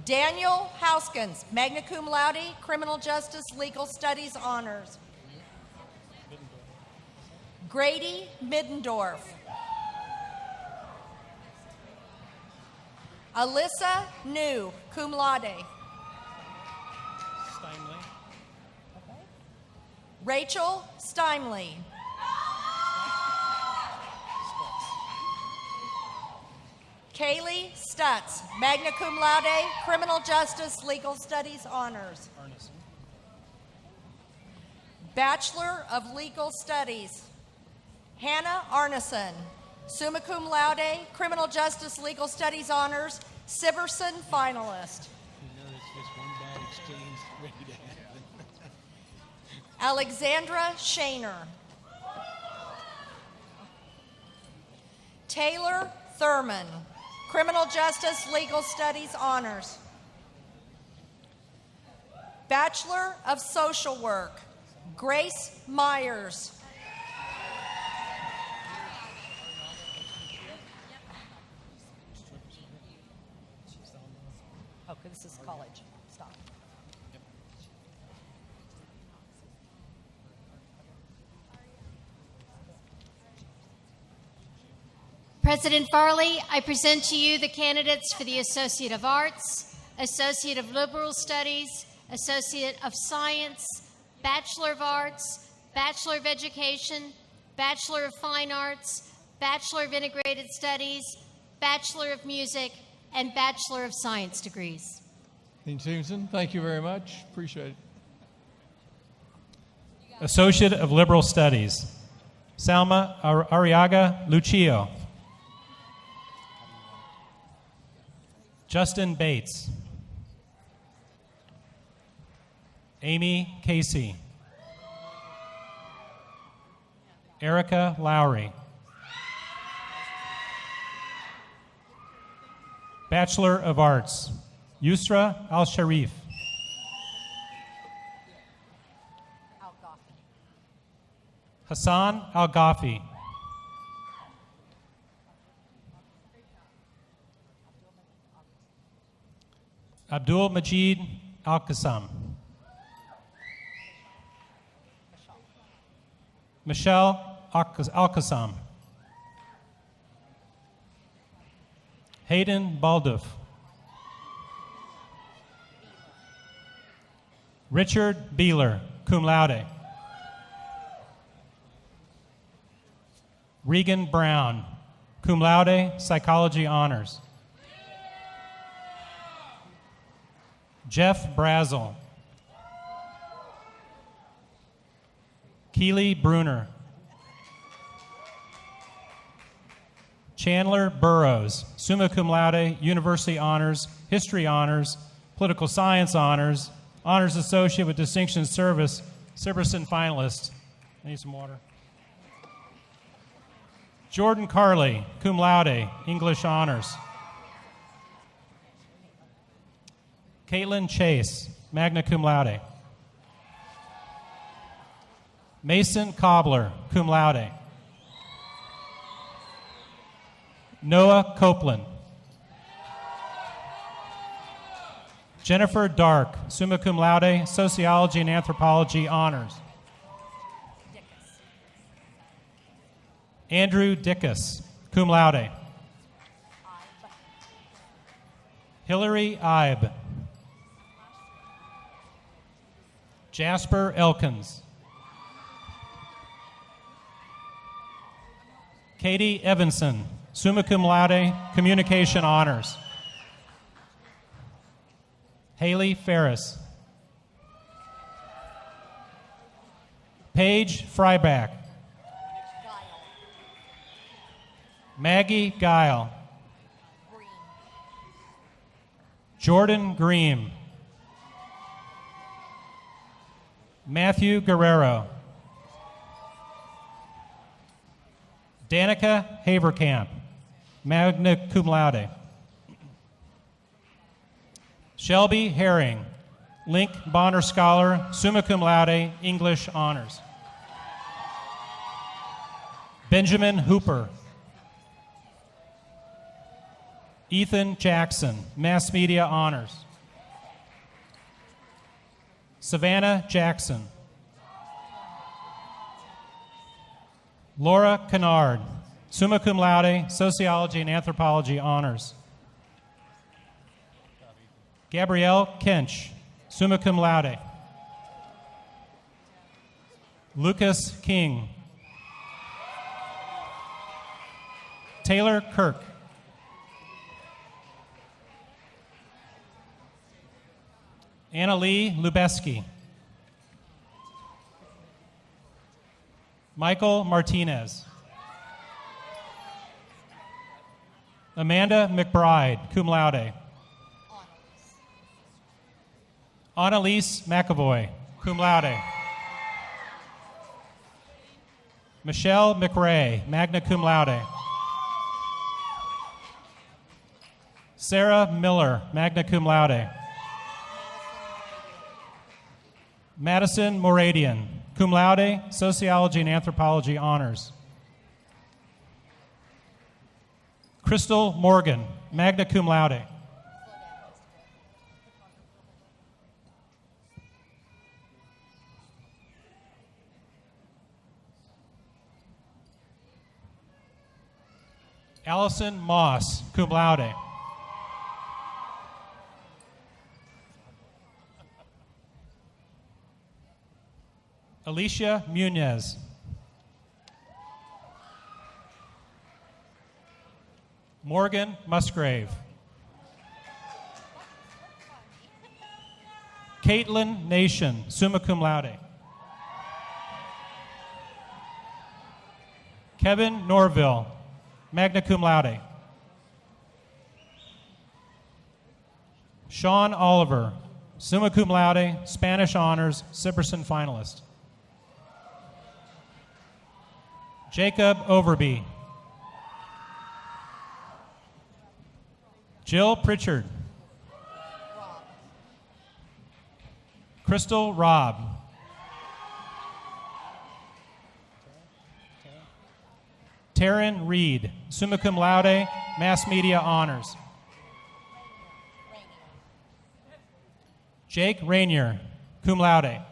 Daniel Houskins, magna cum laude, Criminal Justice Legal Studies Honors. Grady Middendorf. Alyssa New, cum laude. Rachel Steinley. Kaylee Stutz, magna cum laude, Criminal Justice Legal Studies Honors. Bachelor of Legal Studies, Hannah Arneson, summa cum laude, Criminal Justice Legal Studies Honors, Sibberson finalist. Alexandra Shaner. Taylor Thurman, Criminal Justice Legal Studies Honors. Bachelor of Social Work, Grace Myers. Oh, this is college. Stop. President Farley, I present to you the candidates for the Associate of Arts, Associate of Liberal Studies, Associate of Science, Bachelor of Arts, Bachelor of Education, Bachelor of Fine Arts, Bachelor of Integrated Studies, Bachelor of Music, and Bachelor of Science degrees. Dean Stevenson, thank you very much. Appreciate it. Associate of Liberal Studies, Salma Arriaga Lucio. Justin Bates. Amy Casey. Erica Lowry. Bachelor of Arts, Yusra Al-Sharif. Hassan Al-Ghafi. Abdul Majid Al-Qassam. Michelle Alkasam. Hayden Balduff. Richard Beeler, cum laude. Regan Brown, cum laude, psychology honors. Jeff Brazel. Keely Bruner. Chandler Burrows, summa cum laude, university honors, history honors, political science honors, honors associate with distinction service, Sibberson finalist. I need some water. Jordan Carley, cum laude, English honors. Caitlin Chase, magna cum laude. Mason Cobbler, cum laude. Noah Copeland. Jennifer Dark, summa cum laude, sociology and anthropology honors. Andrew Dickus, cum laude. Hillary Ibe. Jasper Elkins. Katie Evanson, summa cum laude, communication honors. Haley Ferris. Paige Fryback. Maggie Guile. Jordan Green. Matthew Guerrero. Danica Haverkamp, magna cum laude. Shelby Herring, Link Bonner Scholar, summa cum laude, English honors. Benjamin Hooper. Ethan Jackson, mass media honors. Savannah Jackson. Laura Kennard, summa cum laude, sociology and anthropology honors. Gabrielle Kench, summa cum laude. Lucas King. Taylor Kirk. Annalee Lubeski. Michael Martinez. Amanda McBride, cum laude. Annalise McAvoy, cum laude. Michelle McRae, magna cum laude. Sarah Miller, magna cum laude. Madison Moradian, cum laude, sociology and anthropology honors. Crystal Morgan, magna cum laude. Allison Moss, cum laude. Alicia Munez. Morgan Musgrave. Caitlin Nation, summa cum laude. Kevin Norville, magna cum laude. Sean Oliver, summa cum laude, Spanish honors, Sibberson finalist. Jacob Overby. Jill Pritchard. Crystal Robb. Taryn Reed, summa cum laude, mass media honors. Jake Rainier, cum laude.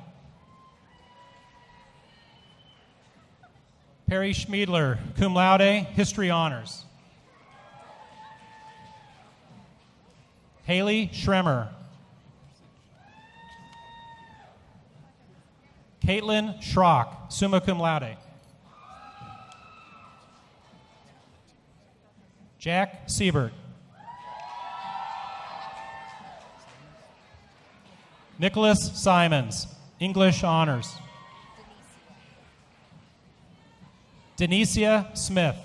Perry Schmiedler, cum laude, history honors. Haley Schremer. Caitlin Schrock, summa cum laude. Jack Siebert. Nicholas Simons, English honors. Denicia Smith.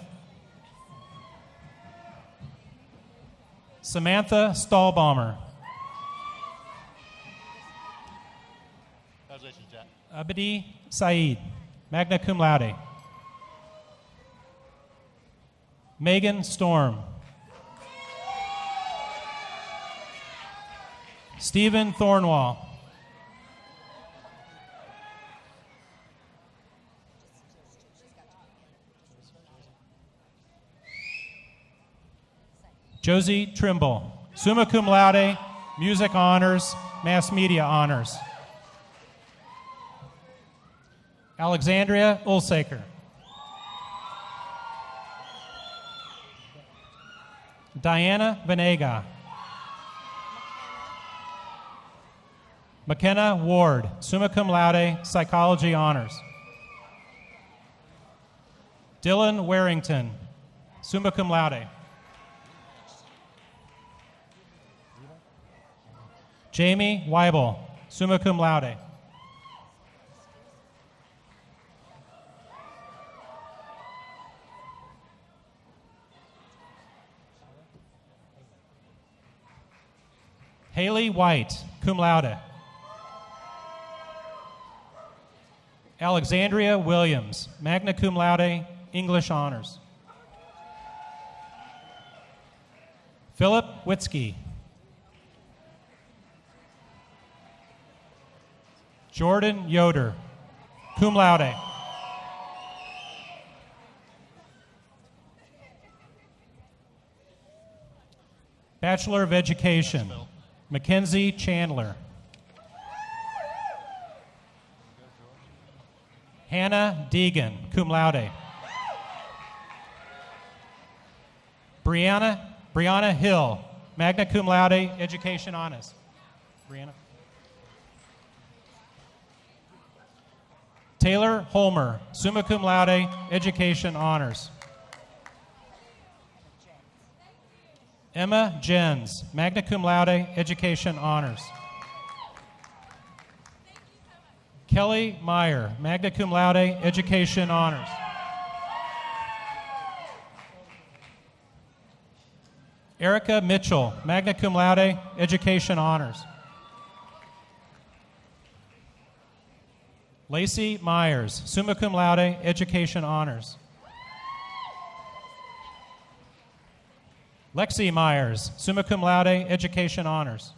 Samantha Stahlbaumer. Congratulations, Jack. Abdi Saeed, magna cum laude. Megan Storm. Stephen Thornwall. Josie Trimble, summa cum laude, music honors, mass media honors. Alexandria Ulsaker. Diana Venega. McKenna Ward, summa cum laude, psychology honors. Dylan Warrington, summa cum laude. Jamie Weibel, summa cum laude. Haley White, cum laude. Alexandria Williams, magna cum laude, English honors. Philip Witzke. Jordan Yoder, cum laude. Bachelor of Education, Mackenzie Chandler. Hannah Deegan, cum laude. Brianna Hill, magna cum laude, education honors. Brianna. Taylor Holmer, summa cum laude, education honors. Emma Jens, magna cum laude, education honors. Kelly Meyer, magna cum laude, education honors. Erica Mitchell, magna cum laude, education honors. Lacey Myers, summa cum laude, education honors. Lexi Myers, summa cum laude, education honors.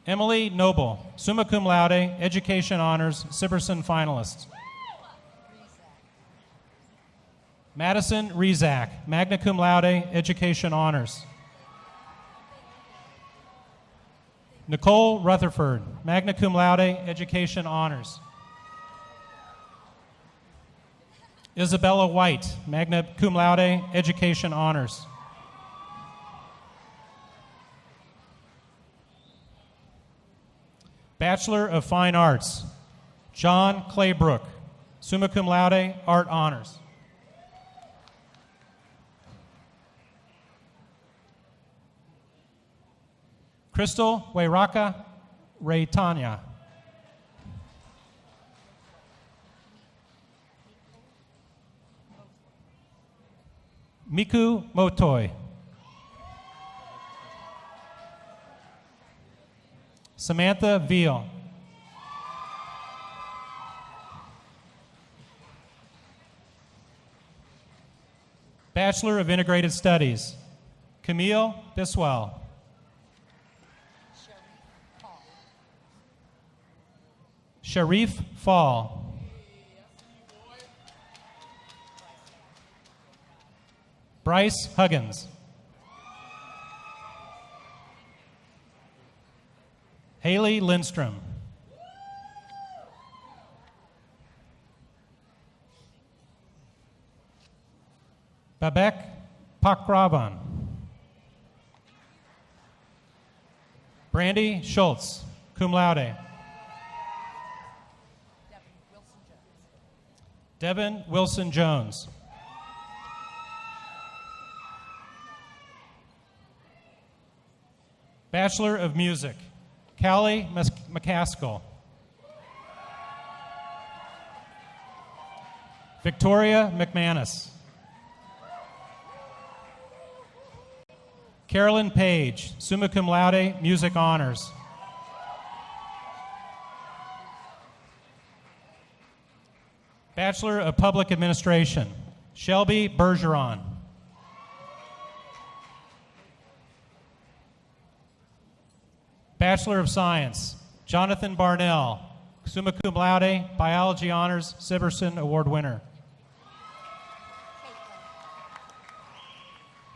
Emily Noble, summa cum laude, education honors, Sibberson finalist. Madison Rezak, magna cum laude, education honors. Nicole Rutherford, magna cum laude, education honors. Isabella White, magna cum laude, education honors. Bachelor of Fine Arts, John Claybrook, summa cum laude, art honors. Crystal Wairaka Raytanya. Miku Motoi. Samantha Veal. Bachelor of Integrated Studies, Camille Biswell. Sharif Fall. Bryce Huggins. Haley Lindstrom. Babek Pakraban. Brandy Schultz, cum laude. Devin Wilson Jones. Bachelor of Music, Callie McCaskill. Victoria McManus. Carolyn Page, summa cum laude, Music Honors. Bachelor of Public Administration, Shelby Bergeron. Bachelor of Science, Jonathan Barnell, summa cum laude, Biology Honors, Sibberson Award winner.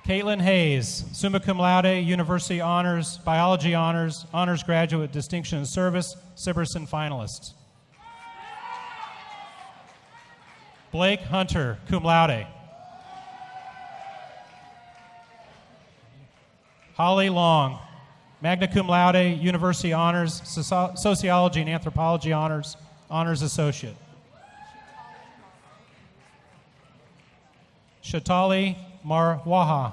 Caitlin Hayes, summa cum laude, University Honors, Biology Honors, Honors Graduate Distinction in Service, Sibberson finalist. Blake Hunter, cum laude. Holly Long, magna cum laude, University Honors, Sociology and Anthropology Honors, Honors Associate. Shatali Marwaha.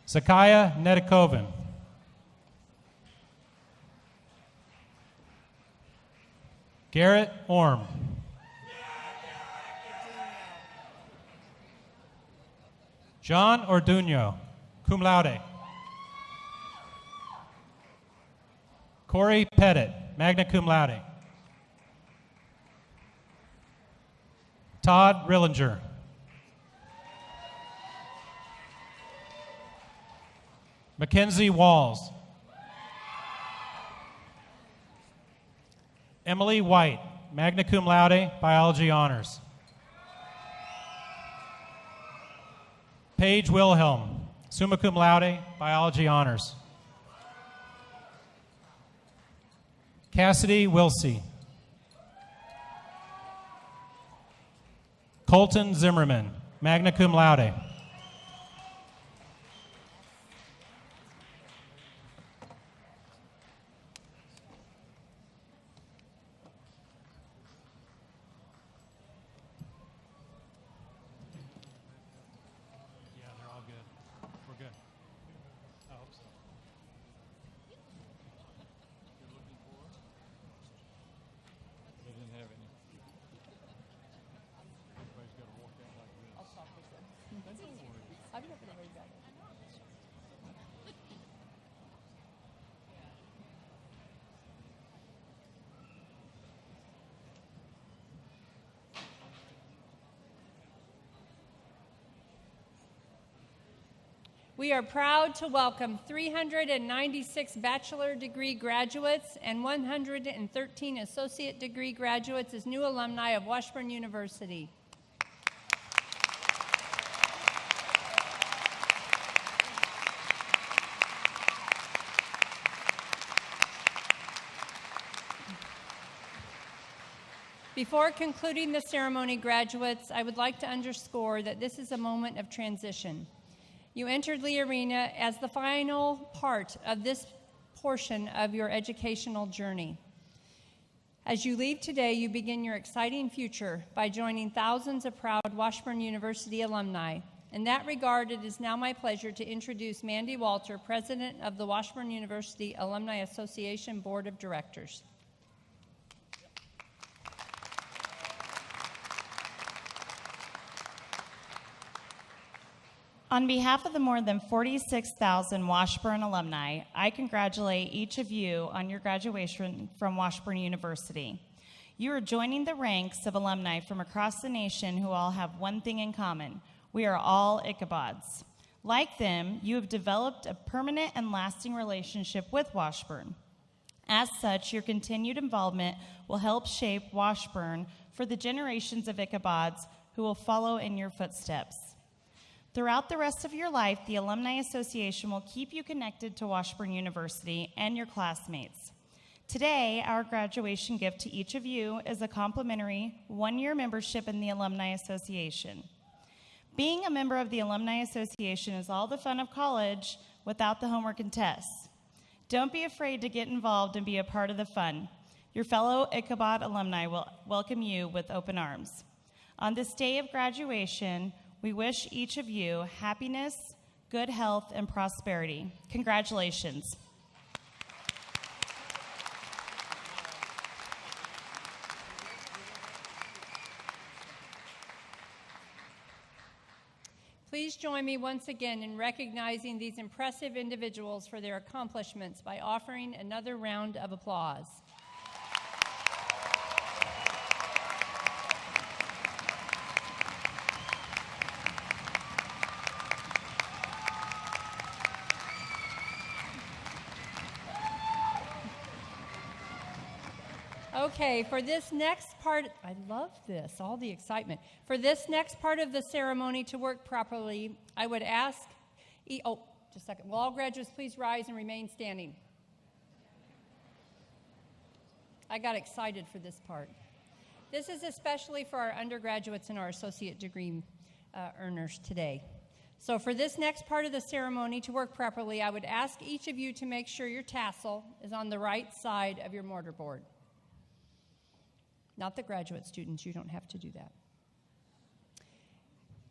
Zakaya Nedikoven. Garrett Orm. John Orduno, cum laude. Corey Pettit, magna cum laude. Todd Rillinger. Mackenzie Walls. Emily White, magna cum laude, Biology Honors. Paige Wilhelm, summa cum laude, Biology Honors. Cassidy Wilsey. Colton Zimmerman, magna cum laude. We are proud to welcome 396 bachelor degree graduates and 113 associate degree graduates as new alumni of Washburn University. Before concluding the ceremony, graduates, I would like to underscore that this is a moment of transition. You entered the arena as the final part of this portion of your educational journey. As you leave today, you begin your exciting future by joining thousands of proud Washburn University alumni. In that regard, it is now my pleasure to introduce Mandy Walter, President of the Washburn University Alumni Association Board of Directors. On behalf of the more than 46,000 Washburn alumni, I congratulate each of you on your graduation from Washburn University. You are joining the ranks of alumni from across the nation who all have one thing in common. We are all Ichabods. Like them, you have developed a permanent and lasting relationship with Washburn. As such, your continued involvement will help shape Washburn for the generations of Ichabods who will follow in your footsteps. Throughout the rest of your life, the Alumni Association will keep you connected to Washburn University and your classmates. Today, our graduation gift to each of you is a complimentary one-year membership in the Alumni Association. Being a member of the Alumni Association is all the fun of college without the homework and tests. Don't be afraid to get involved and be a part of the fun. Your fellow Ichabod alumni will welcome you with open arms. On this day of graduation, we wish each of you happiness, good health, and prosperity. Congratulations. Please join me once again in recognizing these impressive individuals for their accomplishments by offering another round of applause. Okay, for this next part, I love this, all the excitement. For this next part of the ceremony to work properly, I would ask, just a second. Will all graduates please rise and remain standing? I got excited for this part. This is especially for our undergraduates and our associate degree earners today. So for this next part of the ceremony to work properly, I would ask each of you to make sure your tassel is on the right side of your mortarboard. Not the graduate students, you don't have to do that.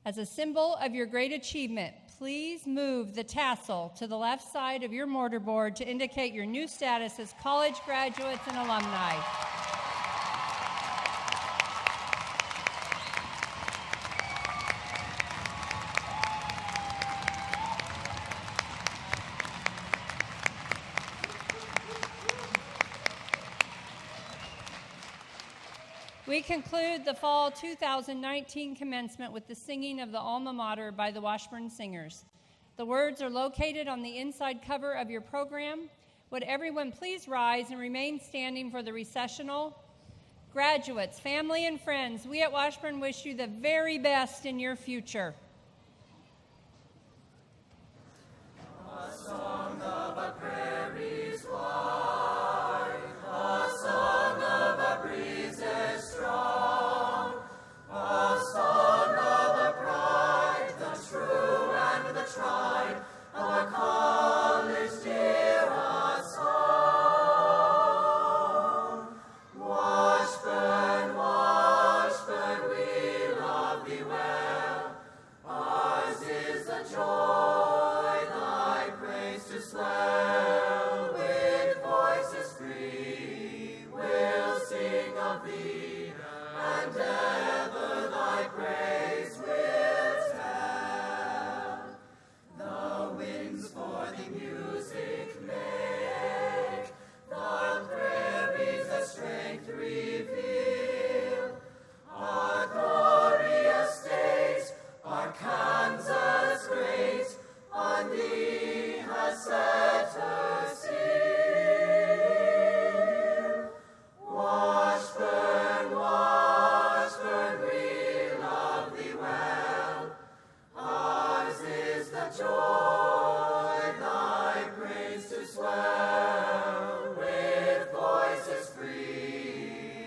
As a symbol of your great achievement, please move the tassel to the left side of your mortarboard to indicate your new status as college graduates and alumni. We conclude the fall 2019 commencement with the singing of the Alma Mater by the Washburn Singers. The words are located on the inside cover of your program. Would everyone please rise and remain standing for the recessional? Graduates, family, and friends, we at Washburn wish you the very best in your future. A song of a prairie's wide, a song of a breezes strong, a song of a pride, the true and the tried, of our college dear, a song. Washburn, Washburn, we love thee well. Ours is the joy, thy praise to swell. With voices free, we'll sing of thee, and ever thy praise will tell. The winds for thee music make, the prairies the strength reveal. Our glorious days, our Kansas great, on thee has set her seal. Washburn, Washburn, we love thee well. Ours is the joy, thy praise to swell. With voices free,